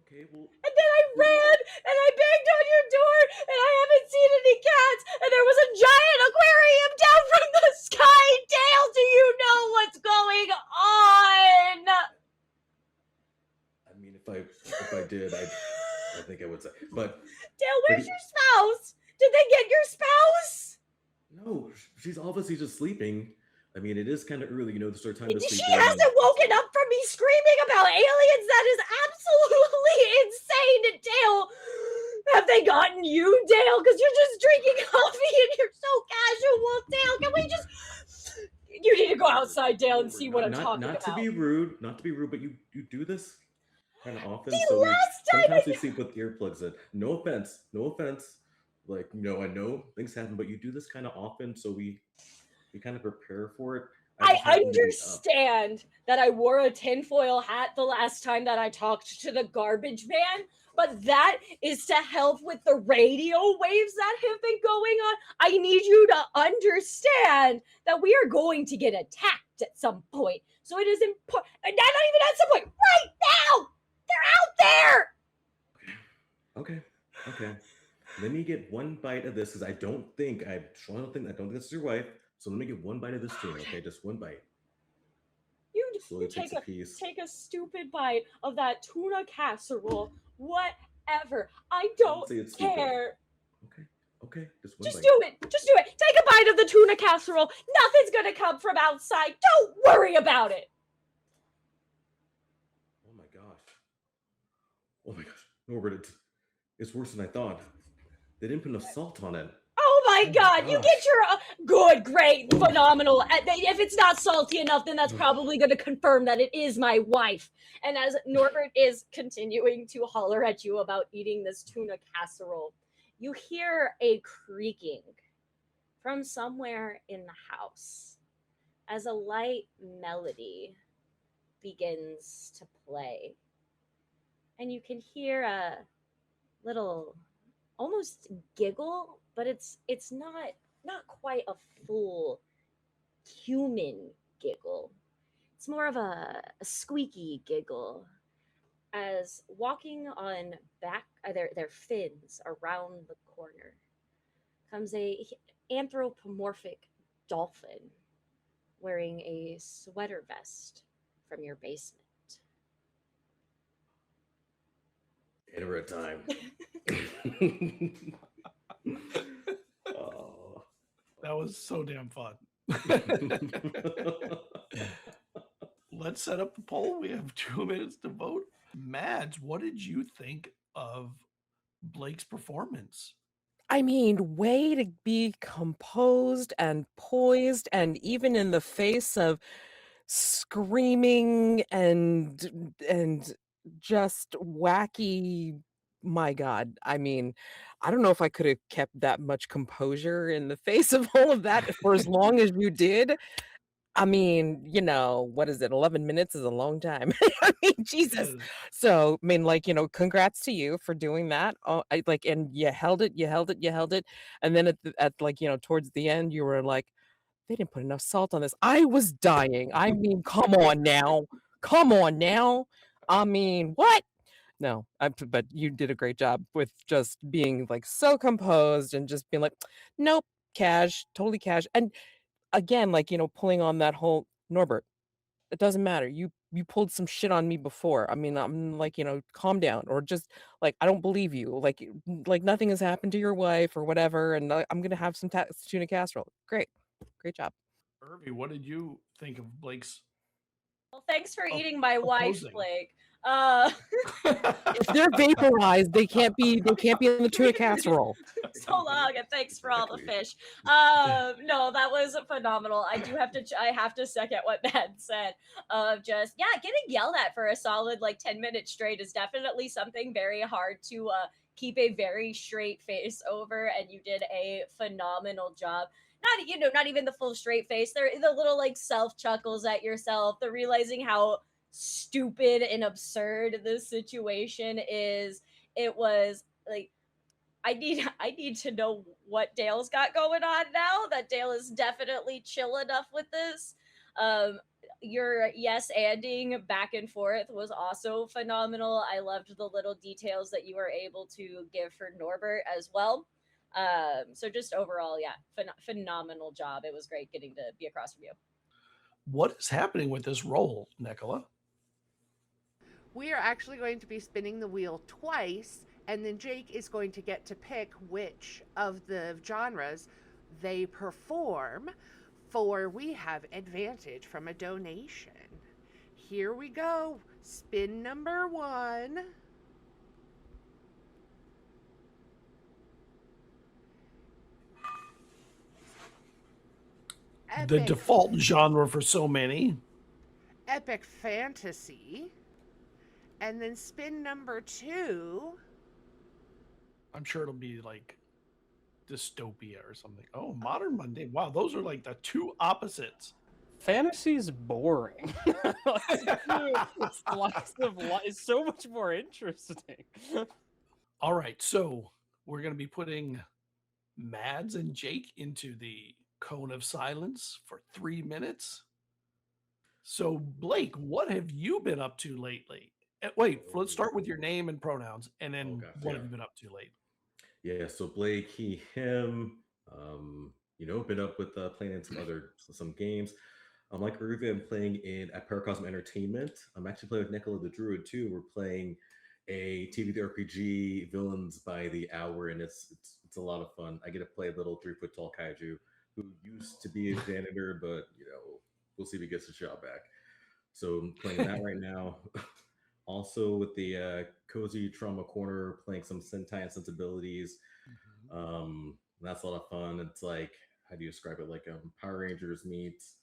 Okay, well, And then I ran and I banged on your door and I haven't seen any cats and there was a giant aquarium down from the sky. Dale, do you know what's going on? I mean, if I did, I think I would say. But Dale, where's But- your spouse? Did they get your spouse? no, she's obviously just sleeping. I mean, it is kind of early, to start time to sleep. She hasn't woken up from me screaming about aliens. That is absolutely insane, Dale. Have they gotten you, Dale? Because you're just drinking coffee and you're so casual, Dale. Can we just? You need to go outside, Dale, and see what I'm talking about. Not to be rude, but you do this kind of often. The So last time sometimes we sleep with earplugs in. No offense. Like, I know things happen, but you do this kind of often, so we kind of prepare for it. I understand that I wore a tinfoil hat the last time that I talked to the garbage man, but that is to help with the radio waves that have been going on. I need you to understand that we are going to get attacked at some point. So it is important, not even at some point, right now! They're out there! Okay. Let me get one bite of this, because I don't think this is your wife. So let me get one bite of this tuna, okay? Just one bite. You take a stupid bite of that tuna casserole, whatever. I don't care. Okay, just one bite. Just do it. Take a bite of the tuna casserole. Nothing's gonna come from outside. Don't worry about it. Oh my gosh, Norbert, it's worse than I thought. They didn't put enough salt on it. Oh my God, you get your good, great, phenomenal. If it's not salty enough, then that's probably going to confirm that it is my wife. And as Norbert is continuing to holler at you about eating this tuna casserole, you hear a creaking from somewhere in the house as a light melody begins to play. And you can hear a little almost giggle, but it's not quite a full human giggle. It's more of a squeaky giggle, as walking on their fins around the corner comes a anthropomorphic dolphin wearing a sweater vest from your basement. Enter a time. Oh. That was so damn fun. Let's set up the poll. We have 2 minutes to vote. Mads, what did you think of Blake's performance? I mean, way to be composed and poised, and even in the face of screaming and just wacky. My God, I mean, I don't know if I could have kept that much composure in the face of all of that for as long as you did. I mean, what is it? 11 minutes is a long time. I mean, Jesus. So, I mean, congrats to you for doing that. And you held it. And then at towards the end, you were like, they didn't put enough salt on this. I was dying. I mean, come on now. I mean, what? No, but you did a great job with just being so composed and just being like, nope, totally cash. And again, pulling on that whole Norbert, it doesn't matter. You pulled some shit on me before. I mean, I'm calm down, or just I don't believe you. Like nothing has happened to your wife or whatever. And I'm going to have some tuna casserole. Great job. Urvy, what did you think of Blake's? Well, thanks for eating my wife, Blake. If they're vaporized, they can't be in the tuna casserole. So long, and thanks for all the fish. No, that was phenomenal. I have to second what Matt said. Getting yelled at for a solid 10 minutes straight is definitely something very hard to keep a very straight face over, and you did a phenomenal job. Not even the full straight face. The little self chuckles at yourself, the realizing how stupid and absurd this situation is. It was I need to know what Dale's got going on now. That Dale is definitely chill enough with this. Your yes-anding back and forth was also phenomenal. I loved the little details that you were able to give for Norbert as well. So just overall, phenomenal job. It was great getting to be across from you. What is happening with this roll, Nicola? We are actually going to be spinning the wheel twice, and then Jayke is going to get to pick which of the genres they perform for we have advantage from a donation. Here we go. Spin number 1. The Epic, default genre for so many. epic fantasy. And then spin number 2. I'm sure it'll be like dystopia or something. Oh, modern mundane. Wow, those are like the two opposites. Fantasy's boring. Slice of life is so much more interesting. All right, so we're going to be putting Mads and Jayke into the cone of silence for 3 minutes. So, Blake, what have you been up to lately? Wait, let's start with your name and pronouns, and then what have you been up to lately? Yeah, so Blake, he, him, been up with playing in some games. Like Urvy, I'm playing at Paracosm Entertainment. I'm actually playing with Nicola the Druid too. We're playing a TTRPG, Villains by the Hour, and it's a lot of fun. I get to play a little 3-foot tall kaiju who used to be a janitor, but we'll see if he gets the job back. So I'm playing that right now. Also with the Cozy Trauma Corner, playing some Sentai and Sensibilities. That's a lot of fun. It's like, how do you describe it? Like Power Rangers meets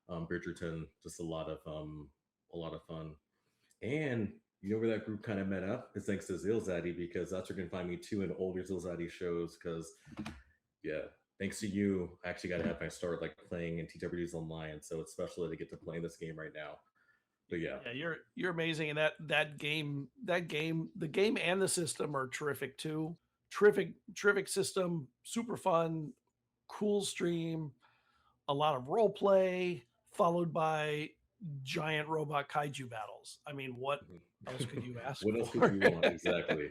Bridgerton. Just a lot of fun. And you know where that group kind of met up is thanks to ZealZaddy, because that's where you can find me too in older ZealZaddy shows. Because thanks to you, I actually got to have my start like playing in TTRPGs online. So it's special to get to play this game right now. But yeah, you're amazing, and that game, the game and the system are terrific too. Terrific system, super fun, cool stream, a lot of role play, followed by giant robot kaiju battles. I mean, what else could you ask what else for? could you want? Exactly.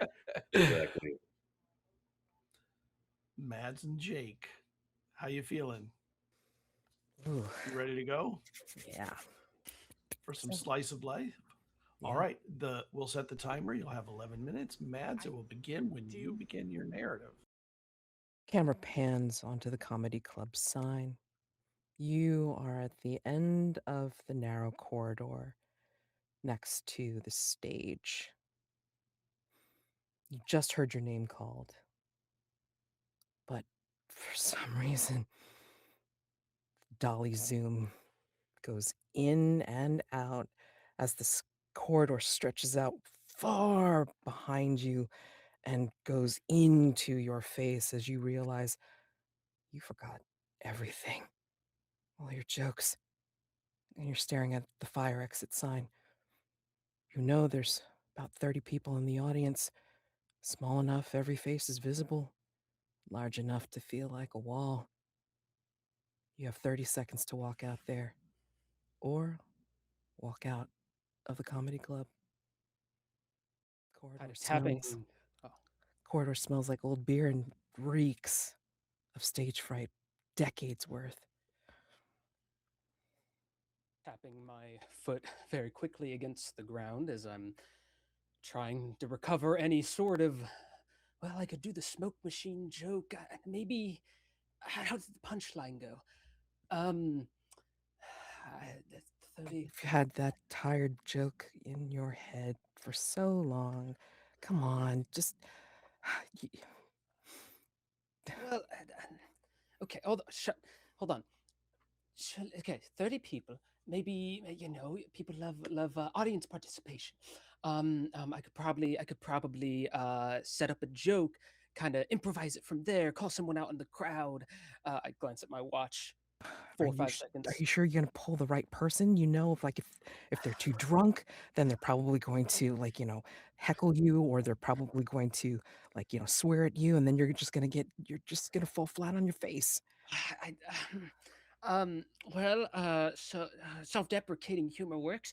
Mads and Jayke, how you feeling? Ooh, You ready to go yeah. for some slice of life? All right, we'll set the timer. You'll have 11 minutes. Mads, it will begin when you begin your narrative. Camera pans onto the comedy club sign. You are at the end of the narrow corridor next to the stage. You just heard your name called. But for some reason, dolly zoom goes in and out as this corridor stretches out far behind you and goes into your face as you realize you forgot everything. All your jokes. And you're staring at the fire exit sign. You know there's about 30 people in the audience. Small enough every face is visible. Large enough to feel like a wall. You have 30 seconds to walk out there. Or walk out of the comedy club. Corridor smells like old beer and reeks of stage fright, decades worth. Tapping my foot very quickly against the ground as I'm trying to recover any sort of, well, I could do the smoke machine joke. Maybe, how did the punchline go? 30. You've had that tired joke in your head for so long. Come on, just... Well, okay, hold on. Okay, 30 people. Maybe people love audience participation. I could probably set up a joke, kind of improvise it from there. Call someone out in the crowd. I glance at my watch. 4 or 5 seconds. Are you sure you're gonna pull the right person? If they're too drunk, then they're probably going to heckle you, or they're probably going to swear at you, and then you're just gonna fall flat on your face. So self-deprecating humor works.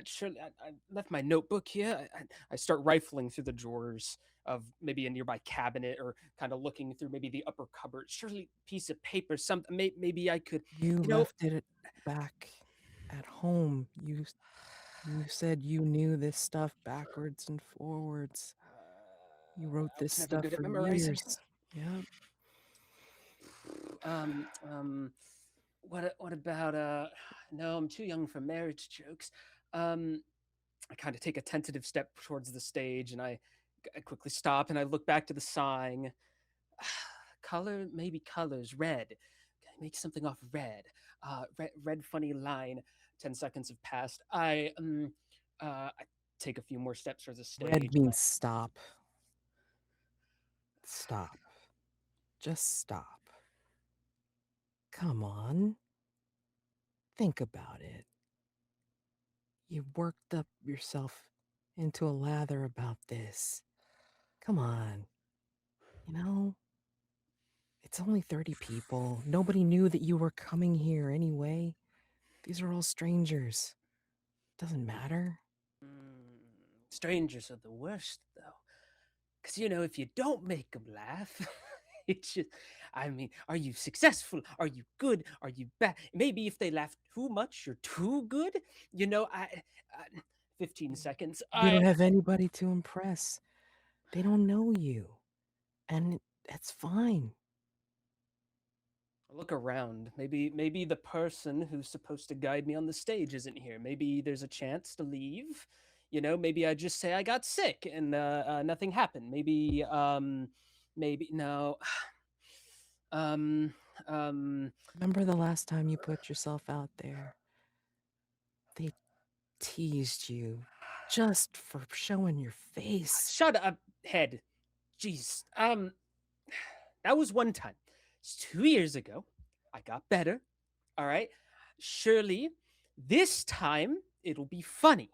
Surely I left my notebook here. I start rifling through the drawers of maybe a nearby cabinet, or kind of looking through maybe the upper cupboard. Surely piece of paper, something. Maybe I could. You left it back at home. You said you knew this stuff backwards and forwards. You wrote this stuff for years. Yeah. what about no, I'm too young for marriage jokes. I kind of take a tentative step towards the stage, and I quickly stop and I look back to the sign. Color, maybe colors, red. Make something off red. Red funny line. 10 seconds have passed. I take a few more steps towards the stage. Red means stop. Stop. Just stop. Come on. Think about it. You worked up yourself into a lather about this. Come on. You know, it's only 30 people. Nobody knew that you were coming here anyway. These are all strangers. Doesn't matter. Strangers are the worst, though. Because, if you don't make them laugh, it's just, I mean, are you successful? Are you good? Are you bad? Maybe if they laugh too much, you're too good. 15 seconds. You don't have anybody to impress. They don't know you. And that's fine. Look around. Maybe the person who's supposed to guide me on the stage isn't here. Maybe there's a chance to leave. Maybe I just say I got sick and nothing happened. Maybe no. Remember the last time you put yourself out there? They teased you just for showing your face. Shut up, head. Jeez. That was one time. It's 2 years ago. I got better. All right. Surely this time it'll be funny.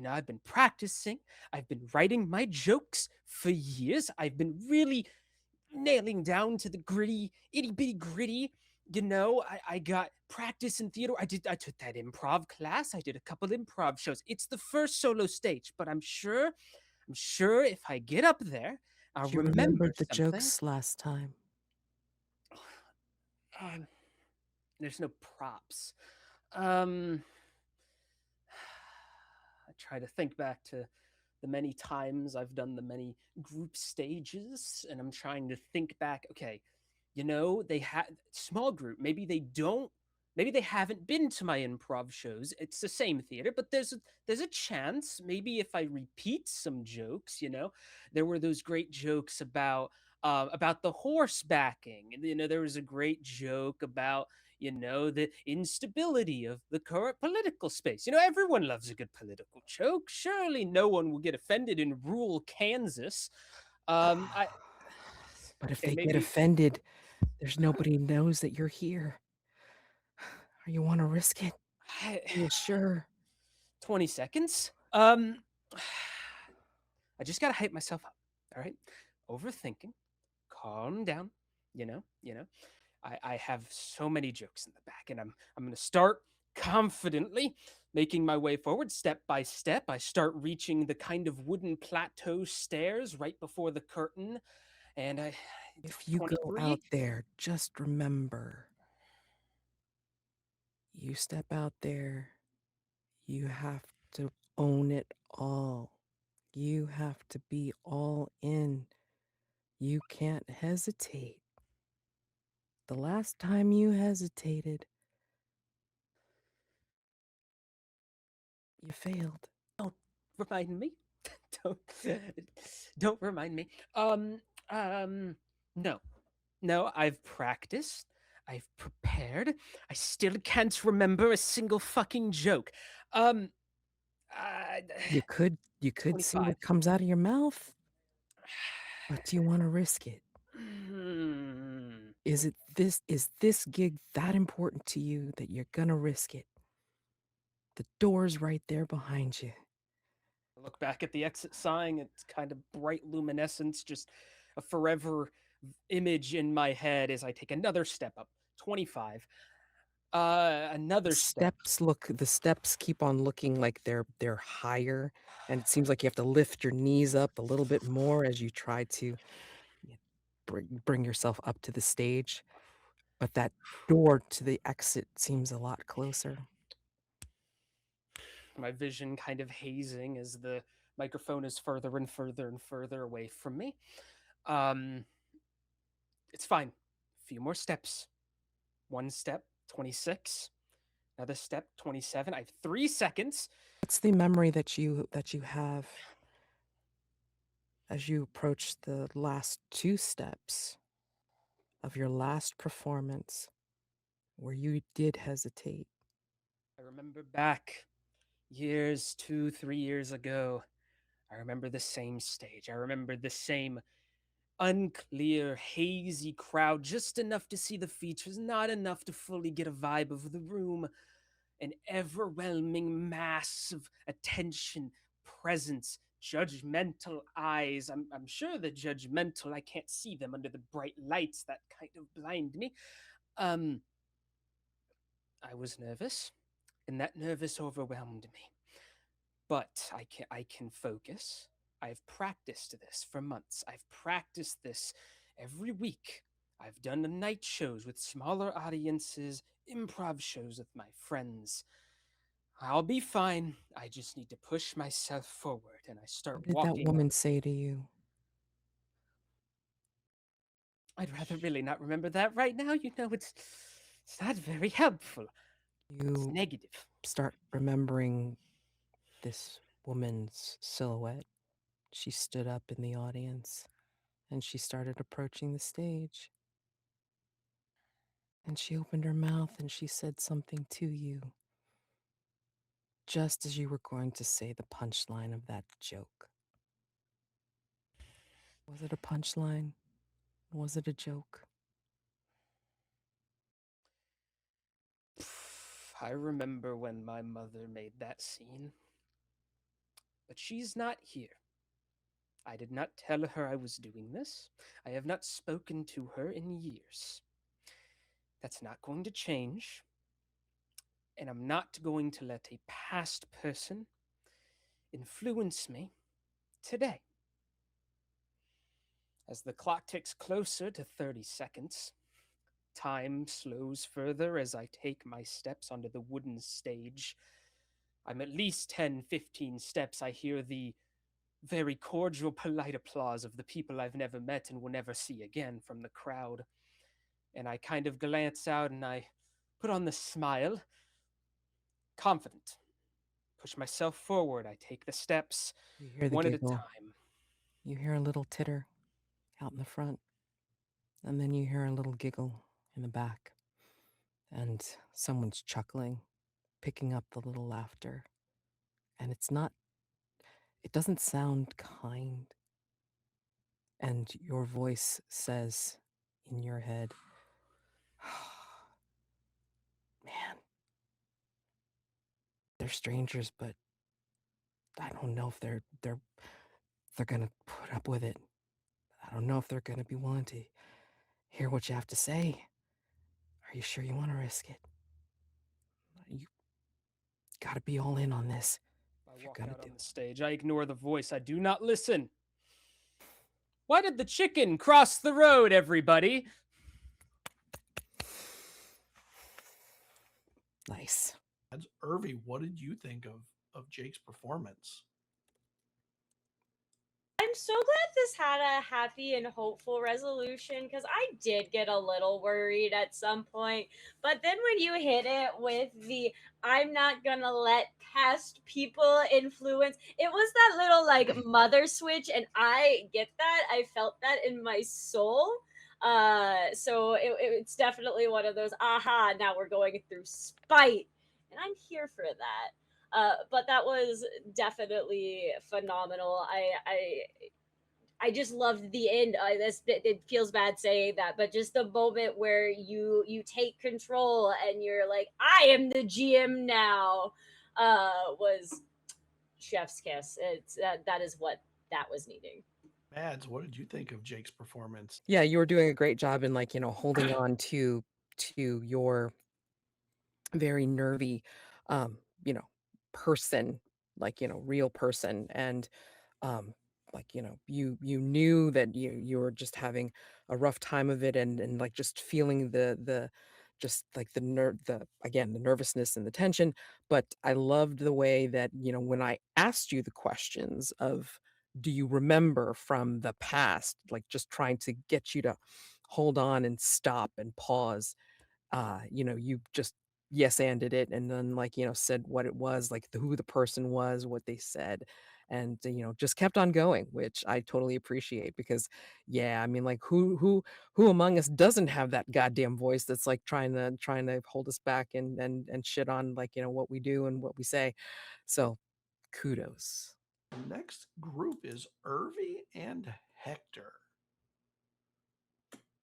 I've been practicing. I've been writing my jokes for years. I've been really nailing down to the gritty, itty bitty gritty. I got practice in theater. I took that improv class. I did a couple improv shows. It's the first solo stage, but I'm sure if I get up there, I'll You remember remembered the something. jokes last time. There's no props. I try to think back to the many times I've done the many group stages, and I'm trying to think back. Okay, they had small group. Maybe they haven't been to my improv shows. It's the same theater, but there's a chance. Maybe if I repeat some jokes, there were those great jokes about the horse backing. There was a great joke about the instability of the current political space. Everyone loves a good political joke. Surely no one will get offended in rural Kansas. But if they get offended, there's nobody knows that you're here. You want to risk it? Yeah, sure. 20 seconds. I just gotta hype myself up. All right. Overthinking. Calm down. I have so many jokes in the back, and I'm gonna start confidently making my way forward step by step. I start reaching the kind of wooden plateau stairs right before the curtain, and if you go out there, just remember, you step out there, you have to own it all. You have to be all in. You can't hesitate. The last time you hesitated, you failed. Don't remind me. Don't remind me. No, I've practiced. I've prepared. I still can't remember a single fucking joke. You could see what comes out of your mouth. But do you want to risk it? Is this gig that important to you that you're gonna risk it? The door's right there behind you. I look back at the exit sign. It's kind of bright luminescence, just a forever image in my head as I take another step up. 25. Another the steps keep on looking like they're higher, and it seems like you have to lift your knees up a little bit more as you try to bring yourself up to the stage. But that door to the exit seems a lot closer. My vision kind of hazing as the microphone is further and further and further away from me. It's fine. A few more steps. One step, 26. Another step, 27. I have 3 seconds. What's the memory that you have as you approach the last 2 steps of your last performance where you did hesitate? I remember back years, 2, 3 years ago. I remember the same stage. I remember the same unclear, hazy crowd, just enough to see the features, not enough to fully get a vibe of the room. An overwhelming mass of attention, presence, judgmental eyes. I'm sure they're judgmental. I can't see them under the bright lights that kind of blind me. I was nervous, and that nervous overwhelmed me. But I can focus. I've practiced this for months. I've practiced this every week. I've done the night shows with smaller audiences, improv shows with my friends. I'll be fine. I just need to push myself forward, and I start What did that walking. woman say to you? I'd rather really not remember that right now. You know, it's not very helpful. It's You negative. start remembering this woman's silhouette. She stood up in the audience and she started approaching the stage. And she opened her mouth and she said something to you just as you were going to say the punchline of that joke. Was it a punchline? Was it a joke? I remember when my mother made that scene. But she's not here. I did not tell her I was doing this. I have not spoken to her in years. That's not going to change. And I'm not going to let a past person influence me today. As the clock ticks closer to 30 seconds, time slows further as I take my steps onto the wooden stage. I'm at least 10, 15 steps. I hear the very cordial, polite applause of the people I've never met and will never see again from the crowd. And I kind of glance out and I put on the smile, confident. Push myself forward. I take the steps You hear the one at a giggle. time. You hear a little titter out in the front. And then you hear a little giggle in the back. And someone's chuckling, picking up the little laughter. And it doesn't sound kind. And your voice says in your head, man, they're strangers, but I don't know if they're gonna put up with it. I don't know if they're gonna be willing to hear what you have to say. Are you sure you want to risk it? You gotta be all in on this. I walk out on the stage. I ignore the voice. I do not listen. Why did the chicken cross the road, everybody? Nice. That's Urvy. What did you think of Jake's performance? I'm so glad this had a happy and hopeful resolution because I did get a little worried at some point. But then when you hit it with the I'm not gonna let past people influence, it was that little like mother switch, and I get that. I felt that in my soul. So it's definitely one of those aha, now we're going through spite. And I'm here for that. But that was definitely phenomenal. I just loved the end. It feels bad saying that, but just the moment where you take control and you're like, I am the GM now, was chef's kiss. It's that is what that was needing. Mads, what did you think of Jake's performance? Yeah, you were doing a great job in holding on to your very nervy um person, real person. And you knew that you were just having a rough time of it, and like just feeling the just like the nervousness and the tension. But I loved the way that when I asked you the questions of, do you remember from the past, like just trying to get you to hold on and stop and pause, you just yes-anded it and then said what it was, like who the person was, what they said, and just kept on going, which I totally appreciate because yeah, I mean, like who among us doesn't have that goddamn voice that's like trying to hold us back and shit on what we do and what we say. So kudos. The next group is Urvy and Hector.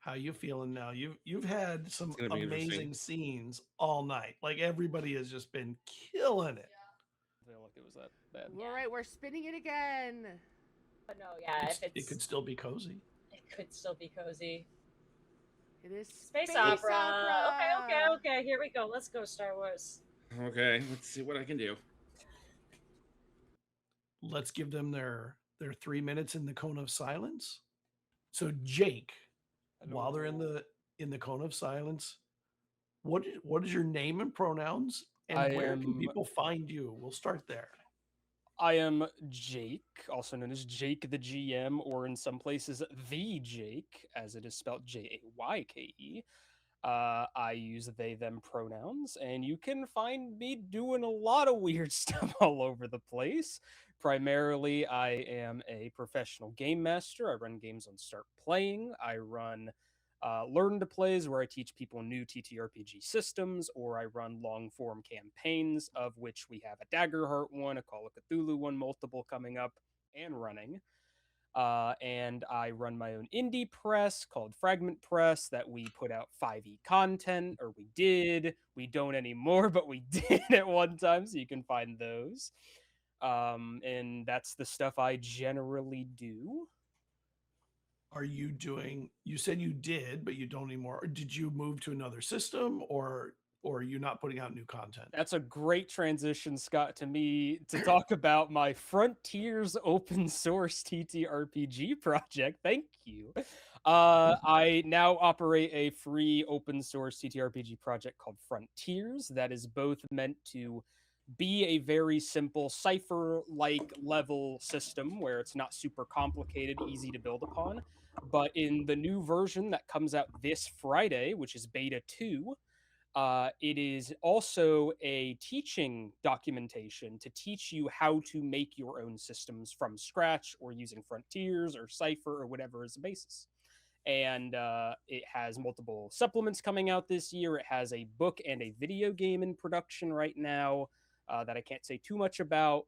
How you feeling now? You've had some gonna be interesting. amazing scenes all night. Like everybody has just been killing it. I feel like it was that bad. All right, we're spinning it again. But no, yeah, It could still be cozy. it could still be cozy. It is Space opera. Okay. Here we go. Let's go, Star Wars. Okay, let's see what I can do. Let's give them their 3 minutes in the cone of silence. So Jayke, while they're in the cone of silence, what is your name and pronouns, and where can people find you? We'll start there. I am Jayke, also known as Jayke the GM, or in some places the Jayke, as it is spelled Jayke. I use they them pronouns, and you can find me doing a lot of weird stuff all over the place. Primarily, I am a professional game master. I run games on Start Playing. I run Learn to Plays, where I teach people new TTRPG systems, or I run long-form campaigns, of which we have a Daggerheart one, a Call of Cthulhu one, multiple coming up and running. And I run my own indie press called Fragment Press that we put out 5e content, or we did. We don't anymore, but we did at one time, so you can find those. And that's the stuff I generally do. Are you doing? You said you did, but you don't anymore. Or did you move to another system, or are you not putting out new content? That's a great transition, Scott, to me to talk about my Frontiers open source TTRPG project. Thank you. I now operate a free open source TTRPG project called Frontiers that is both meant to be a very simple cipher-like level system where it's not super complicated, easy to build upon. But in the new version that comes out this Friday, which is beta 2, it is also a teaching documentation to teach you how to make your own systems from scratch or using Frontiers or Cipher or whatever is the basis. And it has multiple supplements coming out this year. It has a book and a video game in production right now that I can't say too much about.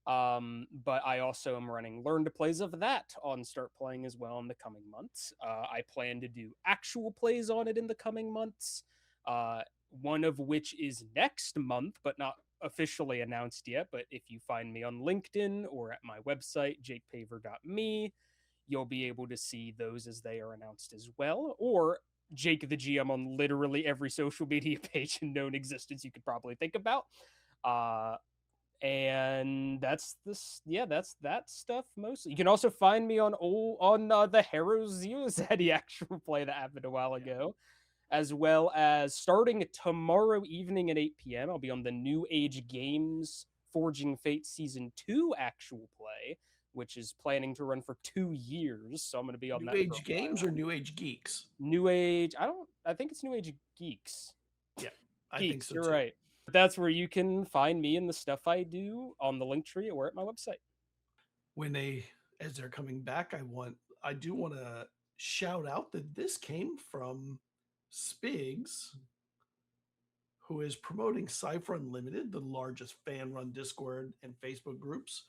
But I also am running Learn to Plays of that on Start Playing as well in the coming months. I plan to do actual plays on it in the coming months. One of which is next month, but not officially announced yet. But if you find me on LinkedIn or at my website, jakepaver.me, you'll be able to see those as they are announced as well. Or Jayke the GM on literally every social media page in known existence you could probably think about. And that's that stuff mostly. You can also find me on the Harrow's ZealZaddy actual play that happened a while ago. As well as starting tomorrow evening at 8 p.m., I'll be on the New Age Games Forging Fate Season 2 actual play, which is planning to run for 2 years. So I'm going to be on New that. Age Games or New Age Geeks? New Age, I think it's New Age Geeks. Yeah, I Geeks, think so you're too. right. That's where you can find me and the stuff I do on the Linktree or at my website. As they're coming back, I do want to shout out that this came from Spigs, who is promoting Cypher Unlimited, the largest fan-run Discord and Facebook groups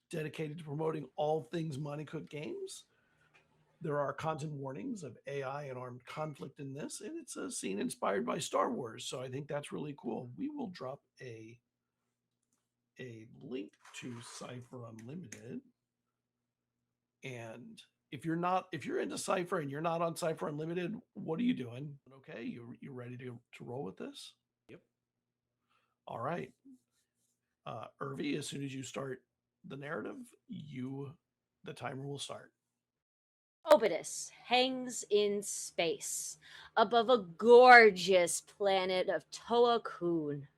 dedicated to promoting all things Monte Cook games. There are content warnings of AI and armed conflict in this, and it's a scene inspired by Star Wars. So I think that's really cool. We will drop a link to Cypher Unlimited. And if you're into Cypher and you're not on Cypher Unlimited, what are you doing? Okay, you ready to roll with this? Yep. All right. Urvy, as soon as you start the narrative, the timer will start. Obidus hangs in space above a gorgeous planet of Toa Kun.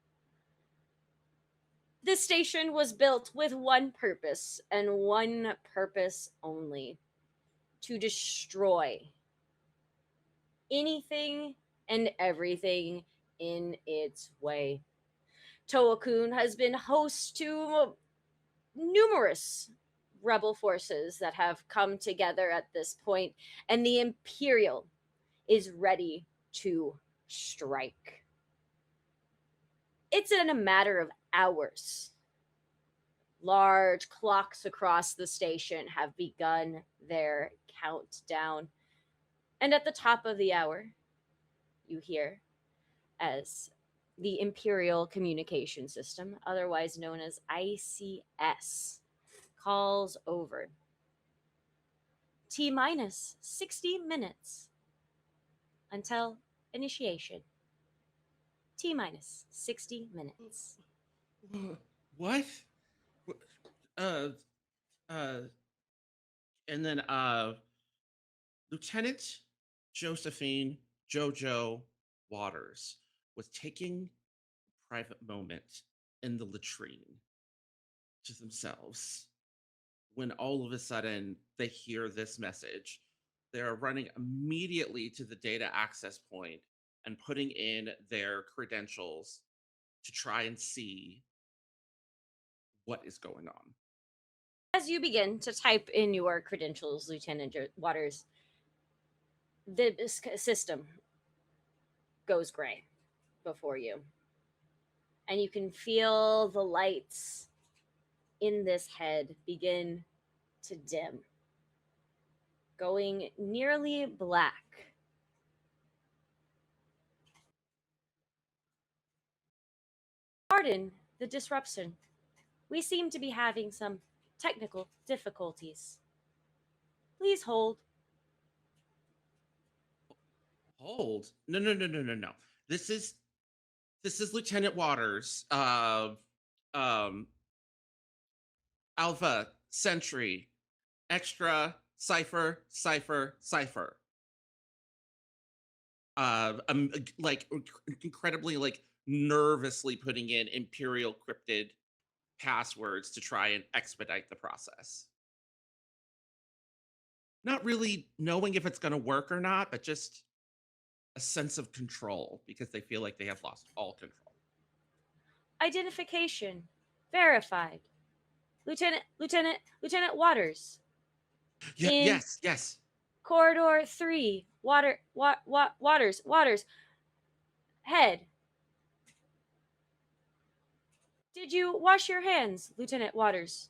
This station was built with one purpose and one purpose only: to destroy anything and everything in its way. Toa-kun has been host to numerous rebel forces that have come together at this point, and the Imperial is ready to strike. It's in a matter of hours. Large clocks across the station have begun their countdown. And at the top of the hour, you hear as the Imperial Communication System, otherwise known as ICS, calls over. T minus 60 minutes until initiation. T minus 60 minutes. What? Uh, uh, and then Lieutenant Josephine Jojo Waters was taking a private moment in the latrine to themselves when all of a sudden they hear this message. They're running immediately to the data access point and putting in their credentials to try and see what is going on. As you begin to type in your credentials, Lieutenant Waters, the system goes gray before you. And you can feel the lights in this head begin to dim, going nearly black. Pardon the disruption. We seem to be having some technical difficulties. Please hold. Hold. No. This is Lieutenant Waters. Alpha, Sentry, Extra, Cipher. I'm like incredibly nervously putting in Imperial cryptid passwords to try and expedite the process. Not really knowing if it's going to work or not, but just a sense of control because they feel like they have lost all control. Identification verified. Lieutenant Waters. Yes. Corridor 3. Waters. Head. Did you wash your hands, Lieutenant Waters?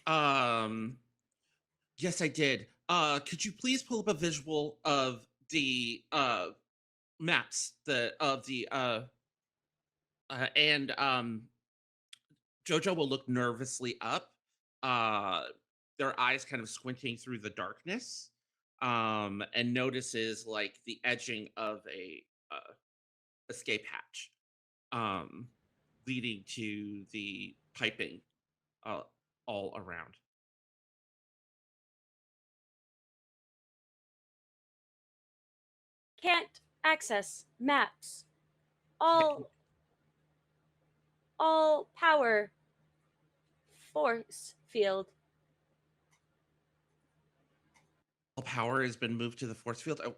Yes, I did. Could you please pull up a visual of the maps and Jojo will look nervously up, their eyes kind of squinting through the darkness, and notices like the edging of a escape hatch, leading to the piping all around. Can't access maps. All power force field. All power has been moved to the force field. Oh,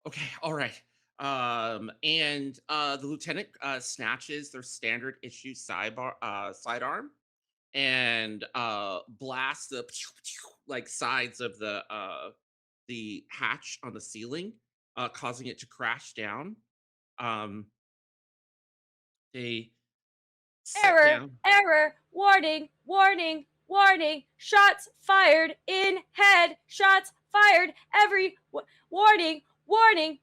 okay, all right. And the lieutenant snatches their standard issue sidearm and blasts the like sides of the hatch on the ceiling, causing it to crash down. They Error, warning, shots fired in head, shots fired, warning.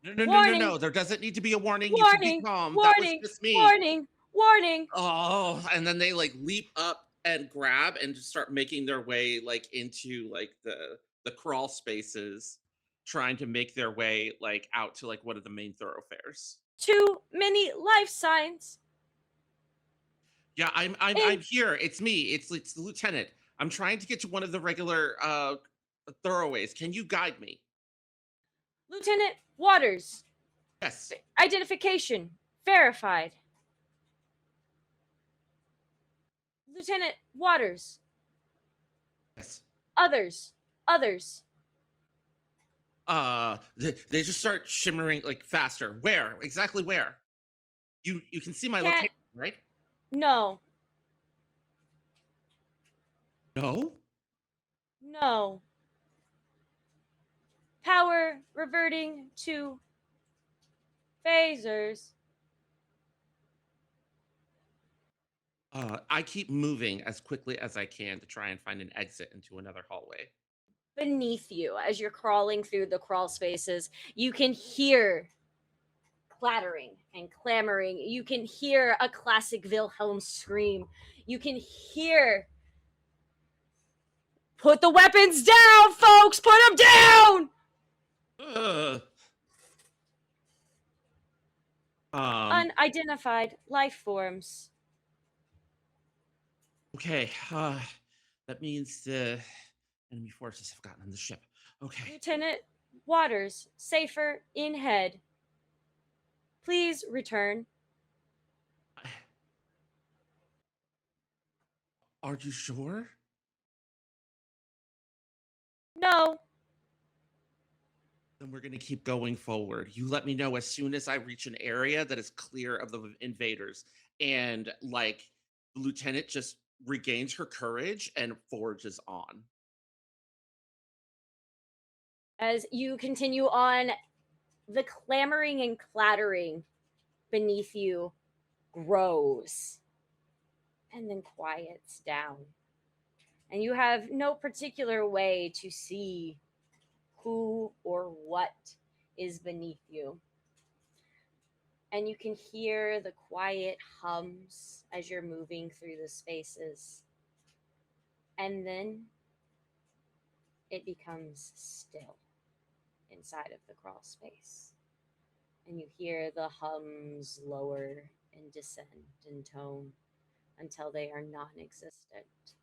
No, there doesn't need to be a warning. You can be calm. That was just me. Warning. Oh, and then they like leap up and grab and just start making their way like into like the crawl spaces, trying to make their way like out to like one of the main thoroughfares. Too many life signs. Yeah, I'm here. It's me. It's the lieutenant. I'm trying to get to one of the regular thoroughways. Can you guide me? Lieutenant Waters. Yes. Identification verified. Lieutenant Waters. Yes. Others. They just start shimmering like faster. Where? Exactly where? You can see my Can't- location, right? No. No? No. Power reverting to phasers. I keep moving as quickly as I can to try and find an exit into another hallway. Beneath you, as you're crawling through the crawl spaces, you can hear clattering and clamoring. You can hear a classic Wilhelm scream. You can hear, "Put the weapons down, folks! Put them down!" Ugh. Unidentified life forms. Okay. That means the enemy forces have gotten on the ship. Okay. Lieutenant Waters, safer in head. Please return. Are you sure? No. Then we're gonna keep going forward. You let me know as soon as I reach an area that is clear of the invaders. And like the lieutenant just regains her courage and forges on. As you continue on, the clamoring and clattering beneath you grows and then quiets down. And you have no particular way to see who or what is beneath you. And you can hear the quiet hums as you're moving through the spaces. And then it becomes still inside of the crawl space. And you hear the hums lower and descend in tone until they are non-existent.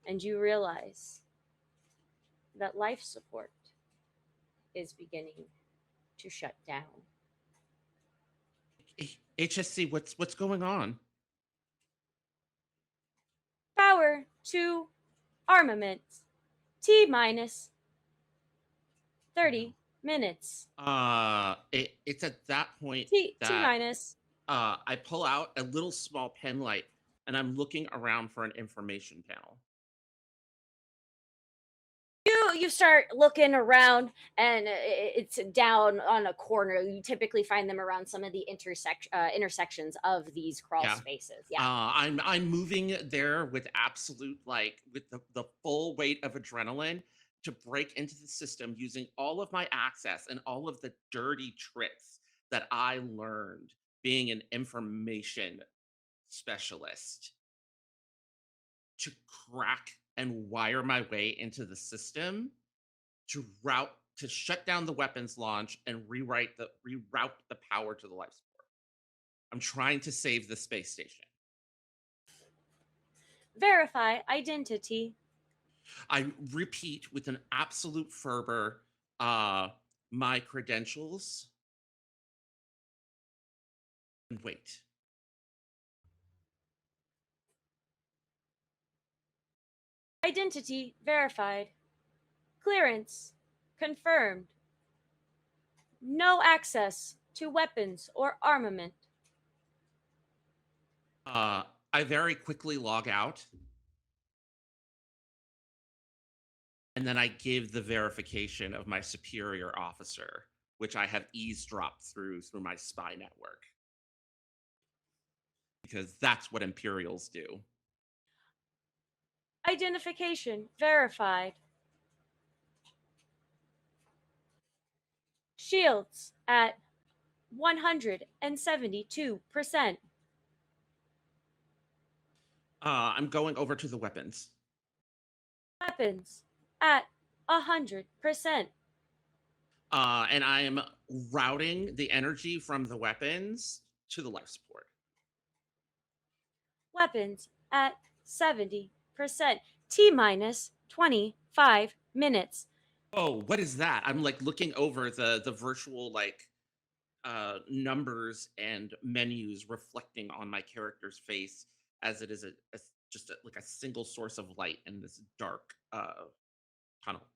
And you realize that life support is beginning to shut down. HSC, what's going on? Power to armaments. T minus 30 minutes. It's at that point T that minus. I pull out a little small pen light and I'm looking around for an information panel. You start looking around, and it's down on a corner. You typically find them around some of the intersections of these crawl spaces. Yeah. I'm moving there with absolute with the full weight of adrenaline to break into the system using all of my access and all of the dirty tricks that I learned being an information specialist to crack and wire my way into the system to shut down the weapons launch and reroute the power to the life support. I'm trying to save the space station. Verify identity. I repeat with an absolute fervor my credentials and wait. Identity verified. Clearance confirmed. No access to weapons or armament. I very quickly log out. And then I give the verification of my superior officer, which I have eavesdropped through my spy network. Because that's what Imperials do. Identification verified. Shields at 172%. I'm going over to the weapons. Weapons at 100%. And I am routing the energy from the weapons to the life support. Weapons at 70%. T minus 25 minutes. Oh, what is that? I'm looking over the virtual numbers and menus reflecting on my character's face as it is just a single source of light in this dark tunnel.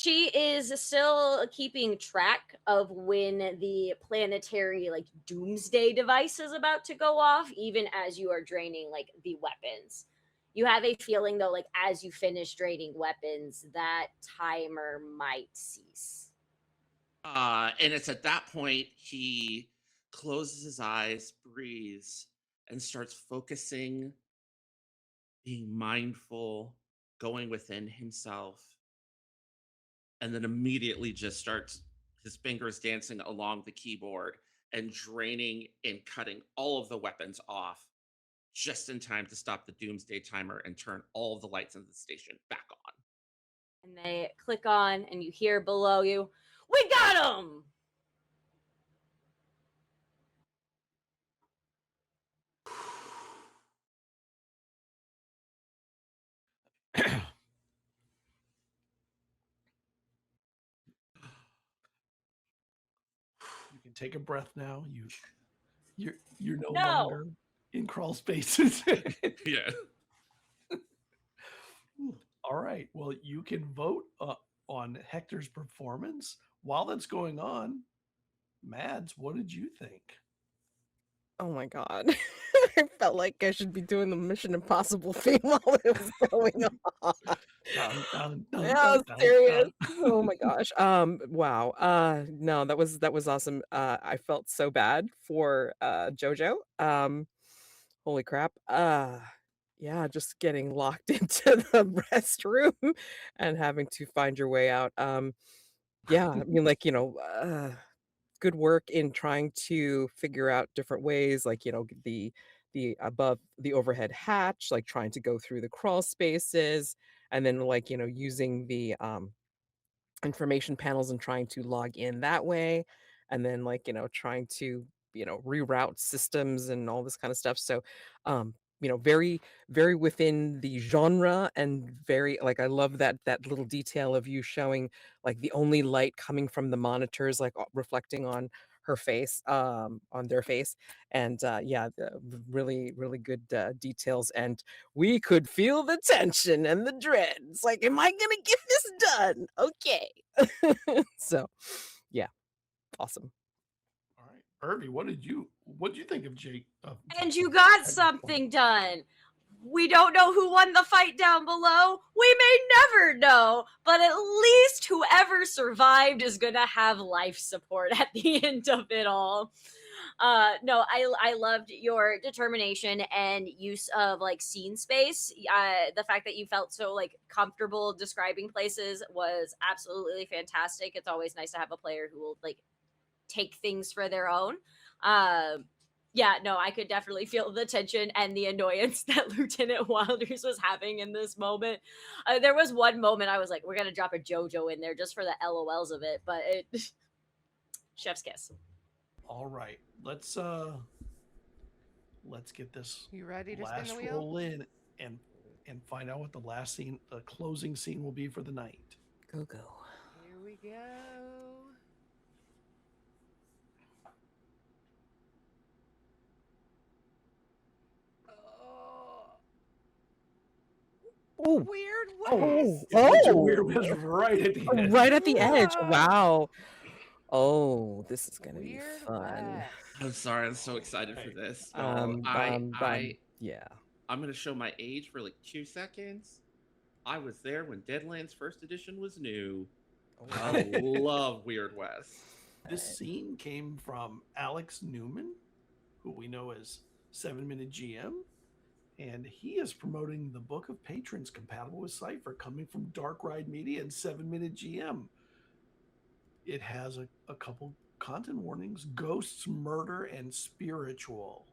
She is still keeping track of when the planetary like doomsday device is about to go off, even as you are draining like the weapons. You have a feeling though, like as you finish draining weapons, that timer might cease. And it's at that point he closes his eyes, breathes, and starts focusing, being mindful, going within himself, and then immediately just starts his fingers dancing along the keyboard and draining and cutting all of the weapons off just in time to stop the doomsday timer and turn all of the lights in the station back on. And they click on, and you hear below you, "We got him!" You can take a breath now. You're no No. longer in crawl spaces. Yeah. All right. Well, you can vote on Hector's performance. While that's going on, Mads, what did you think? Oh my god. I felt like I should be doing the Mission Impossible theme while it was going on. Dun, dun, dun, Yeah, dun, dun, serious. dun. Oh my gosh. Wow. No, that was awesome. I felt so bad for Jojo. Holy crap. Yeah, just getting locked into the restroom and having to find your way out. Yeah, I mean, like, good work in trying to figure out different ways, like, the above the overhead hatch, like trying to go through the crawl spaces, and then like, using the information panels and trying to log in that way, and then like, trying to, reroute systems and all this kind of stuff. So very, very within the genre, and very like, I love that little detail of you showing like the only light coming from the monitors, like reflecting on her face, on their face. And yeah, really, really good details. And we could feel the tension and the dread. It's like, am I gonna get this done? Okay. So yeah, awesome. All right. Urvy, what did you think of Jake? And you got something done. We don't know who won the fight down below. We may never know, but at least whoever survived is gonna have life support at the end of it all. No, I loved your determination and use of like scene space. The fact that you felt so like comfortable describing places was absolutely fantastic. It's always nice to have a player who will like take things for their own. Yeah, no, I could definitely feel the tension and the annoyance that Lieutenant Wilders was having in this moment. There was one moment I was like, we're gonna drop a JoJo in there just for the LOLs of it, but it chef's kiss. All right. Let's get this You ready to spin last the wheel? roll in and find out what the last scene, the closing scene will be for the night. Go. Here we go. Oh, Weird oh, West. Weird was right at the end. right at the edge. Whoa. Wow. Oh, this is gonna be Weird fun. West. I'm sorry, I'm so excited for this. Yeah. I'm gonna show my age for like 2 seconds. I was there when Deadlands First Edition was new. I love Weird West. This scene came from Alex Newman, who we know as 7-Minute GM, and he is promoting the Book of Patrons compatible with Cypher, coming from Dark Ride Media and 7-Minute GM. It has a couple content warnings: ghosts, murder, and spiritual.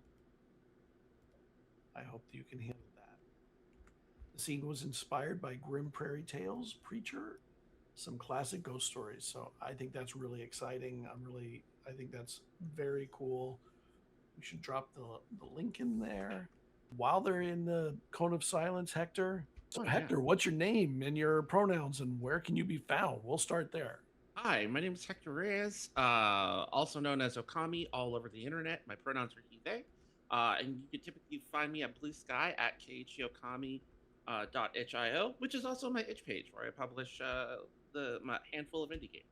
I hope that you can handle that. The scene was inspired by Grim Prairie Tales, Preacher, some classic ghost stories. So I think that's really exciting. I think that's very cool. We should drop the link in there. While they're in the Cone of Silence, Hector. So Hector, what's your name and your pronouns, and where can you be found? We'll start there. Hi, my name is Hector Reyes, also known as Okami all over the internet. My pronouns are he, they. And you can typically find me at Blue Sky at khokami.hio, which is also my itch page where I publish my handful of indie games.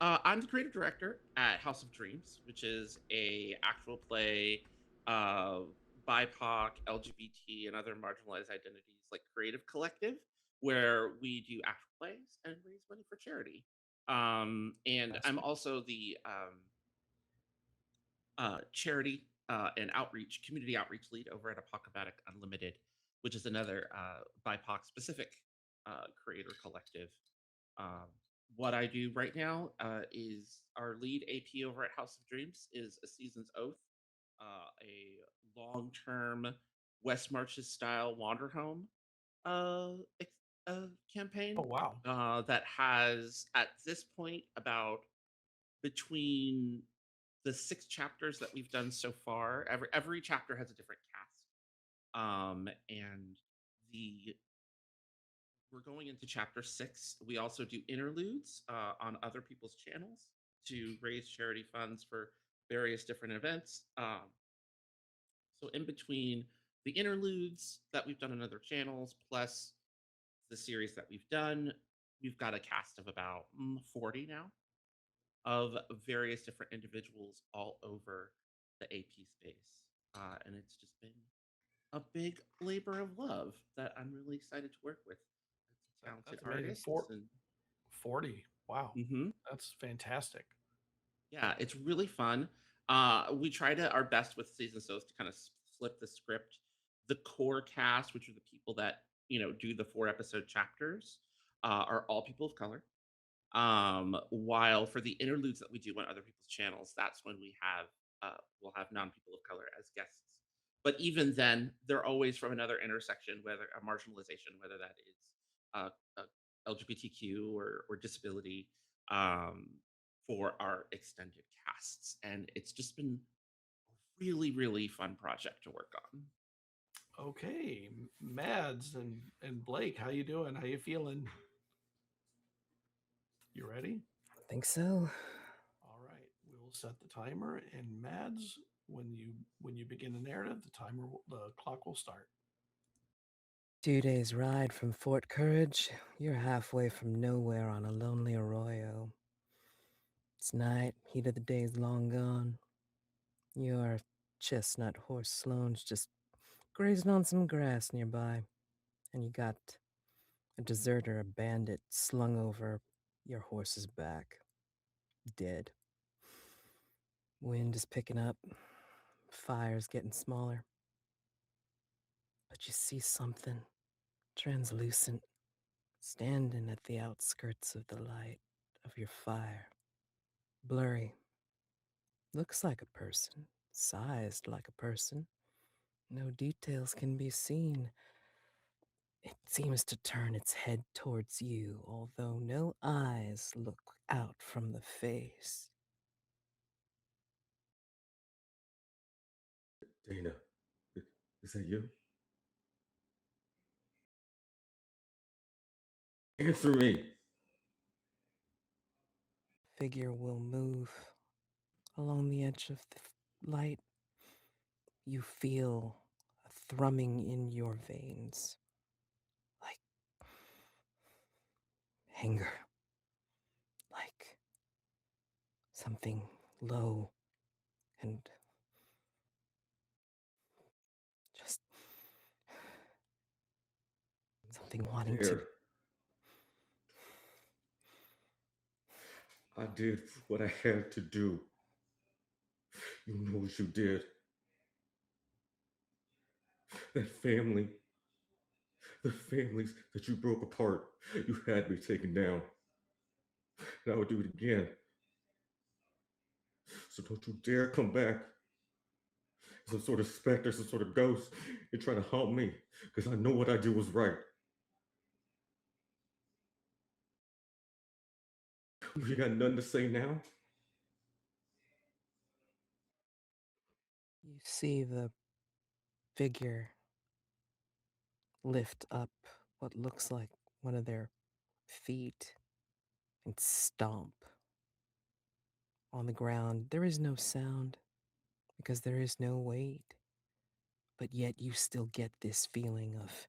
I'm the creative director at House of Dreams, which is a actual play, BIPOC, LGBT, and other marginalized identities like creative collective, where we do actual plays and raise money for charity. And I'm also the charity and community outreach lead over at Apocalyptic Unlimited, which is another BIPOC specific creator collective. Um, what I do right now is our lead AP over at House of Dreams is A Season's Oath, a long-term West Marches style wander home campaign. Oh wow. That has at this point about between the 6 chapters that we've done so far. Every chapter has a different cast, and the we're going into chapter 6. We also do interludes on other people's channels to raise charity funds for various different events. So in between the interludes that we've done on other channels, plus the series that we've done, we've got a cast of about 40 now of various different individuals all over the AP space. And it's just been a big labor of love that I'm really excited to work with. Talented That's amazing. artists. 40. Wow. Mm-hmm. That's fantastic. Yeah, it's really fun. We try our best with Season So's to kind of flip the script. The core cast, which are the people that do the 4-episode chapters, are all people of color. While for the interludes that we do on other people's channels, that's when we'll have non-people of color as guests. But even then, they're always from another intersection, whether a marginalization, whether that is LGBTQ or disability, for our extended casts. And it's just been a really, really fun project to work on. Okay, Mads and Blake, how you doing? How you feeling? You ready? I think so. All right, we'll set the timer, and Mads, when you begin the narrative, the clock will start. 2 days' ride from Fort Courage, you're halfway from nowhere on a lonely arroyo. It's night, heat of the day's long gone. Your chestnut horse Sloane's just grazing on some grass nearby, and you got a deserter, a bandit, slung over your horse's back, dead. Wind is picking up, fire's getting smaller. But you see something translucent standing at the outskirts of the light of your fire. Blurry. Looks like a person, sized like a person. No details can be seen. It seems to turn its head towards you, although no eyes look out from the face. Dana, is that you? Answer me. Figure will move along the edge of the light. You feel a thrumming in your veins, like anger, like something low and just something wanting to. I did what I had to do. You know what you did. That family, the families that you broke apart, you had me taken down. And I would do it again. So don't you dare come back. Some sort of specter, some sort of ghost. You're trying to haunt me because I know what I did was right. You got nothing to say now? You see the figure lift up what looks like one of their feet and stomp on the ground. There is no sound because there is no weight, but yet you still get this feeling of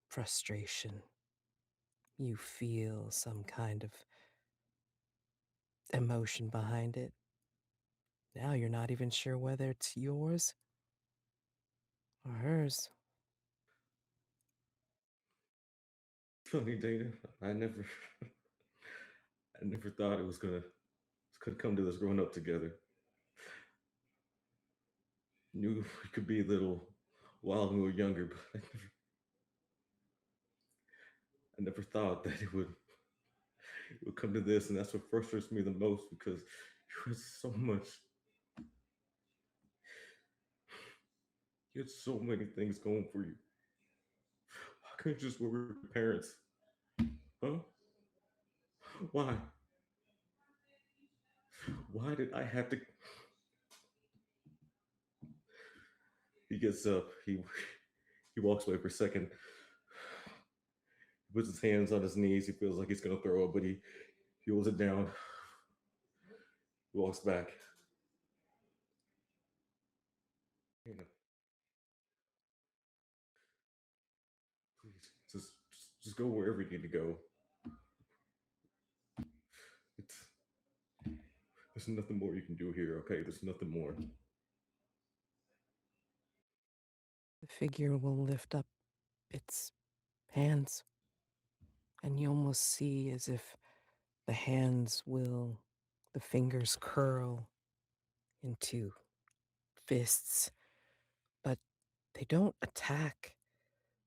frustration you feel some kind of emotion behind it. Now you're not even sure whether it's yours or hers. Funny, Dana. I never, I never thought it was gonna come to this growing up together. Knew we could be a little wild when we were younger, but I never thought that it would come to this, and that's what frustrates me the most because you had so much. You had so many things going for you. Why couldn't you just work with your parents? Huh? Why? Why did I have to? He gets up. He walks away for a second. He puts his hands on his knees. He feels like he's gonna throw up, but he holds it down. He walks back. You know, please, just go wherever you need to go. It's There's nothing more you can do here, okay? There's nothing more. The figure will lift up its hands, and you almost see as if the fingers curl into fists, but they don't attack.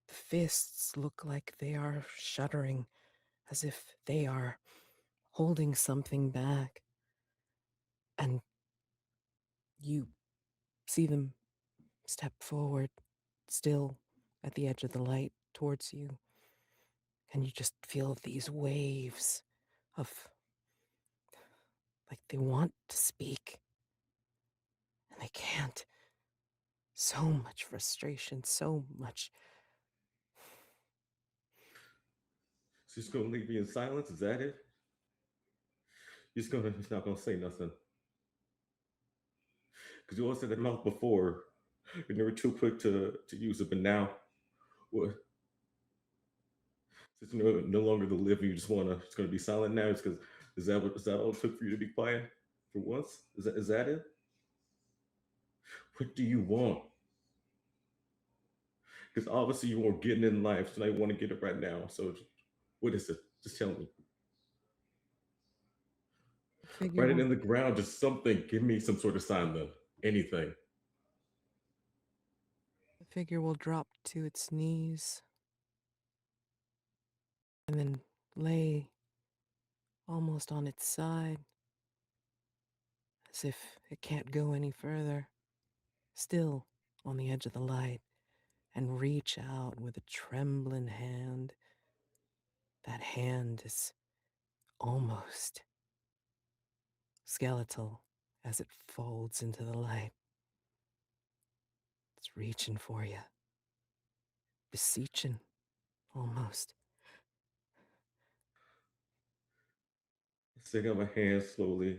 The fists look like they are shuddering, as if they are holding something back. And you see them step forward, still at the edge of the light towards you. And you just feel these waves of, like, they want to speak, and they can't. So much frustration, so much. She's gonna leave me in silence? Is that it? He's not gonna say nothing. Because you always said that mouth before. You're never too quick to use it, but now, what? Since you're no longer the living, you just it's gonna be silent now. It's because is that all it took for you to be quiet for once? Is that it? What do you want? Because obviously you weren't getting in life, so now you want to get it right now. So what is it? Just tell me. Write it in the ground, just something. Give me some sort of sign then. Anything. The figure will drop to its knees and then lay almost on its side, as if it can't go any further, still on the edge of the light, and reach out with a trembling hand. That hand is almost skeletal as it folds into the light. It's reaching for you, beseeching almost. Stick out my hand slowly.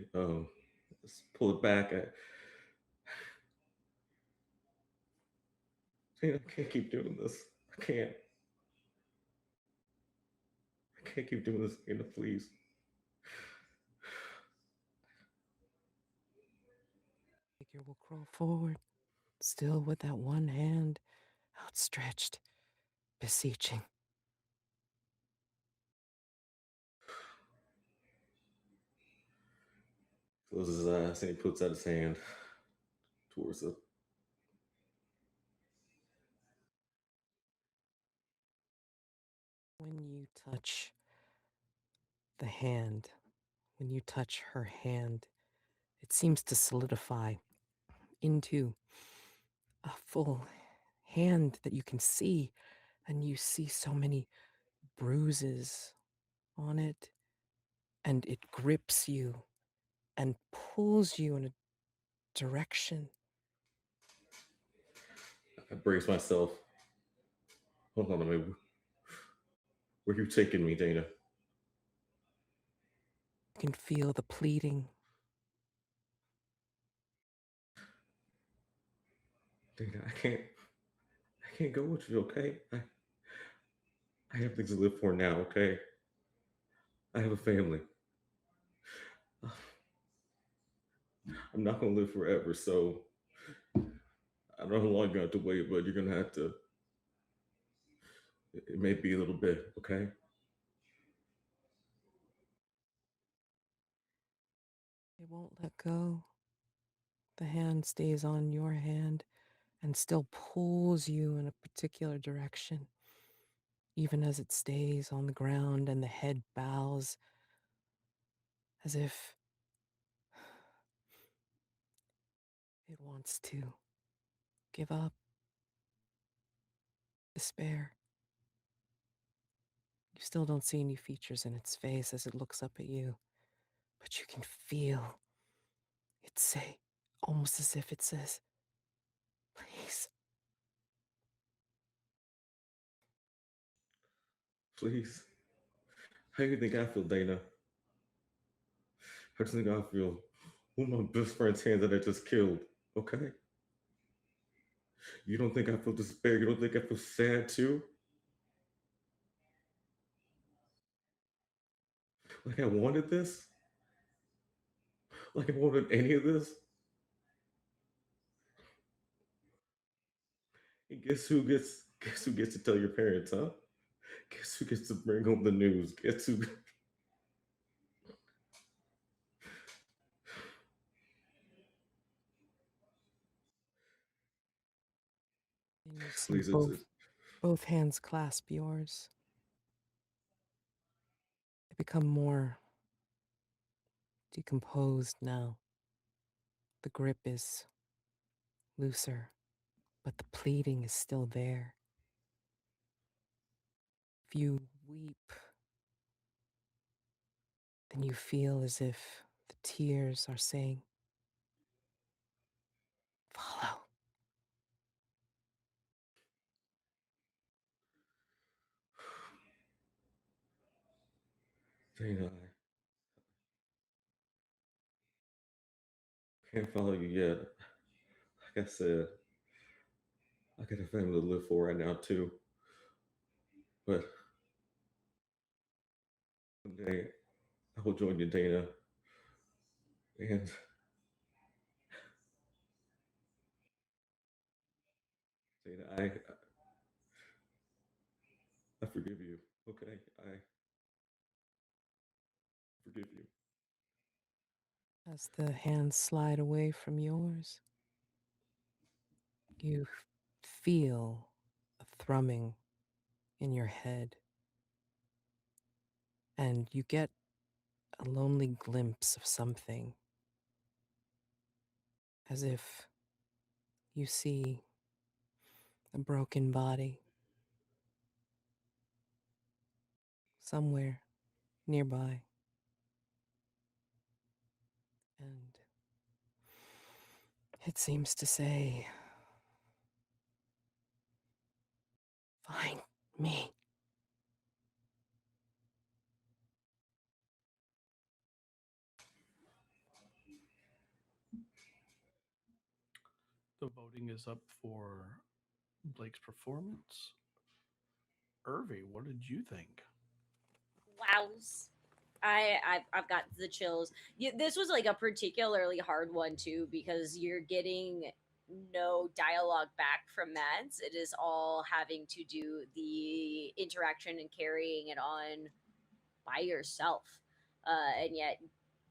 Just pull it back. I can't keep doing this. I can't. I can't keep doing this, Anna, please. Figure will crawl forward, still with that one hand outstretched, beseeching. Closes his eyes and he puts out his hand towards it. When you touch the hand, when you touch her hand, it seems to solidify into a full hand that you can see, and you see so many bruises on it, and it grips you and pulls you in a direction. I brace myself. Hold on a minute. Where are you taking me, Dana? You can feel the pleading. Dana, I can't go with you, okay? I have things to live for now, okay? I have a family. I'm not gonna live forever, so I don't know how long you're gonna have to wait, but you're gonna have to. It may be a little bit, okay? It won't let go. The hand stays on your hand and still pulls you in a particular direction, even as it stays on the ground and the head bows as if it wants to give up, despair. You still don't see any features in its face as it looks up at you, but you can feel it say, almost as if it says, please. Please. How do you think I feel, Dana? How do you think I feel? Who my best friend's hand that I just killed, okay? You don't think I feel despair? You don't think I feel sad too? Like I wanted this? Like I wanted any of this? And guess who gets to tell your parents, huh? Guess who gets to bring home the news? Guess who And you see please both hands clasp yours. They become more decomposed now. The grip is looser, but the pleating is still there. If you weep, then you feel as if the tears are saying, follow. Dana, I can't follow you yet. Like I said, I got a family to live for right now too. But one day I will join you, Dana. And Dana, I forgive you. Okay, I forgive you. As the hands slide away from yours, you feel a thrumming in your head, and you get a lonely glimpse of something, as if you see a broken body somewhere nearby. And it seems to say, find me. The voting is up for Blake's performance. Urvy, what did you think? Wows. I've got the chills. This was like a particularly hard one too because you're getting no dialogue back from Mads. It is all having to do the interaction and carrying it on by yourself, and yet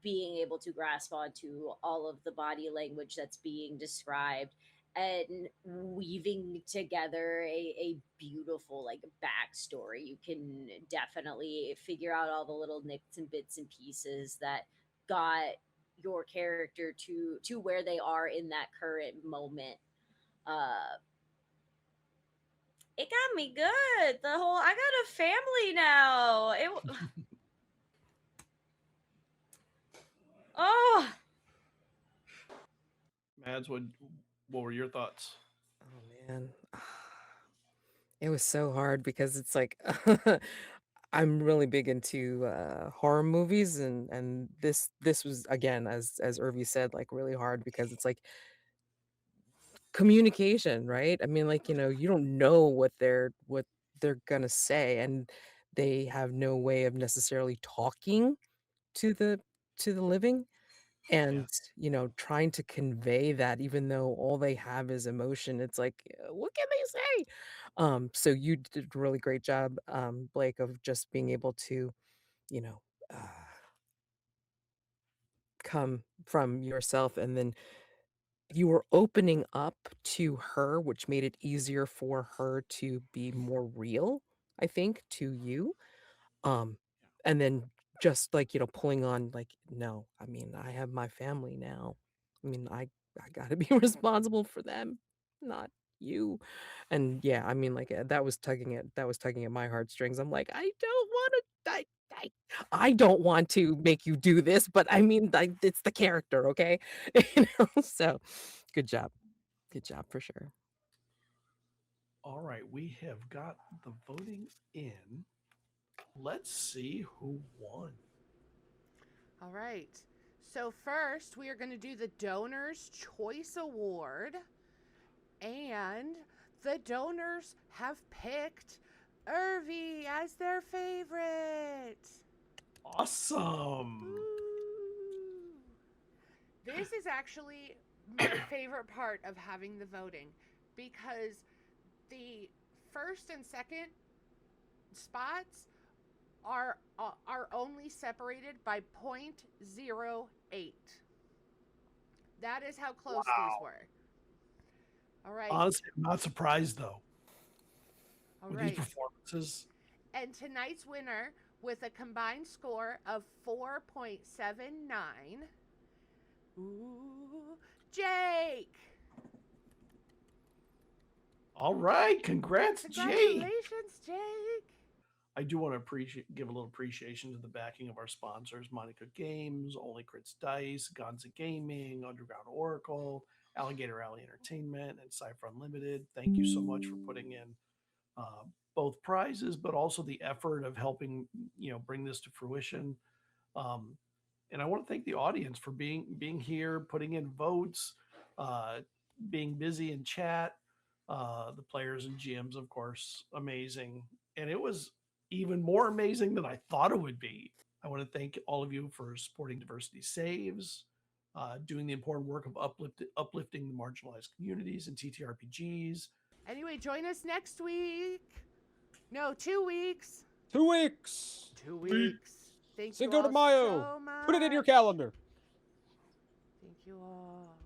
being able to grasp onto all of the body language that's being described and weaving together a beautiful like backstory. You can definitely figure out all the little nicks and bits and pieces that got your character to where they are in that current moment. uh it got me good. The whole I got a family now. Oh, Mads, what were your thoughts? Oh man. It was so hard because it's like I'm really big into horror movies, and this was, again, as Irvy said, like really hard because it's like communication, right? I mean, like, you don't know what they're gonna say, and they have no way of necessarily talking to the living, and trying to convey that, even though all they have is emotion. It's like, what can they say? So you did a really great job, Blake, of just being able to you know uh, come from yourself, and then you were opening up to her, which made it easier for her to be more real, I think, to you. Um, and then just like, pulling on like, no, I mean, I have my family now. I mean, I gotta be responsible for them, not you. And yeah, I mean, like that was tugging at my heartstrings. I'm like, I don't want to make you do this, but I mean, like, it's the character, okay? So good job. Good job for sure. All right, we have got the voting in. Let's see who won. All right. So first, we are going to do the Donors' Choice Award. And the donors have picked Urvy as their favorite. Awesome. Ooh. This is actually my favorite part of having the voting, because the first and second spots are only separated by 0.08. That is how close these were. All right. Honestly, I'm not surprised though. All with right. these performances. And tonight's winner, with a combined score of 4.79, Jayke. All right, congrats, Jayke. Congratulations, Jayke. I do want to give a little appreciation to the backing of our sponsors: Monica Games, Only Crits Dice, Gonza Gaming, Underground Oracle, Alligator Alley Entertainment, and Cypher Unlimited. Thank you so much for putting in both prizes, but also the effort of helping bring this to fruition. And I want to thank the audience for being here, putting in votes, being busy in chat. The players and GMs, of course, amazing, and it was even more amazing than I thought it would be. I want to thank all of you for supporting Diversity Saves, doing the important work of uplifting the marginalized communities and TTRPGs. Anyway, join us next week. No, 2 weeks. 2 weeks. 2 weeks. Thank Cinco you de all Mayo. so much. Put it in your calendar. Thank you all.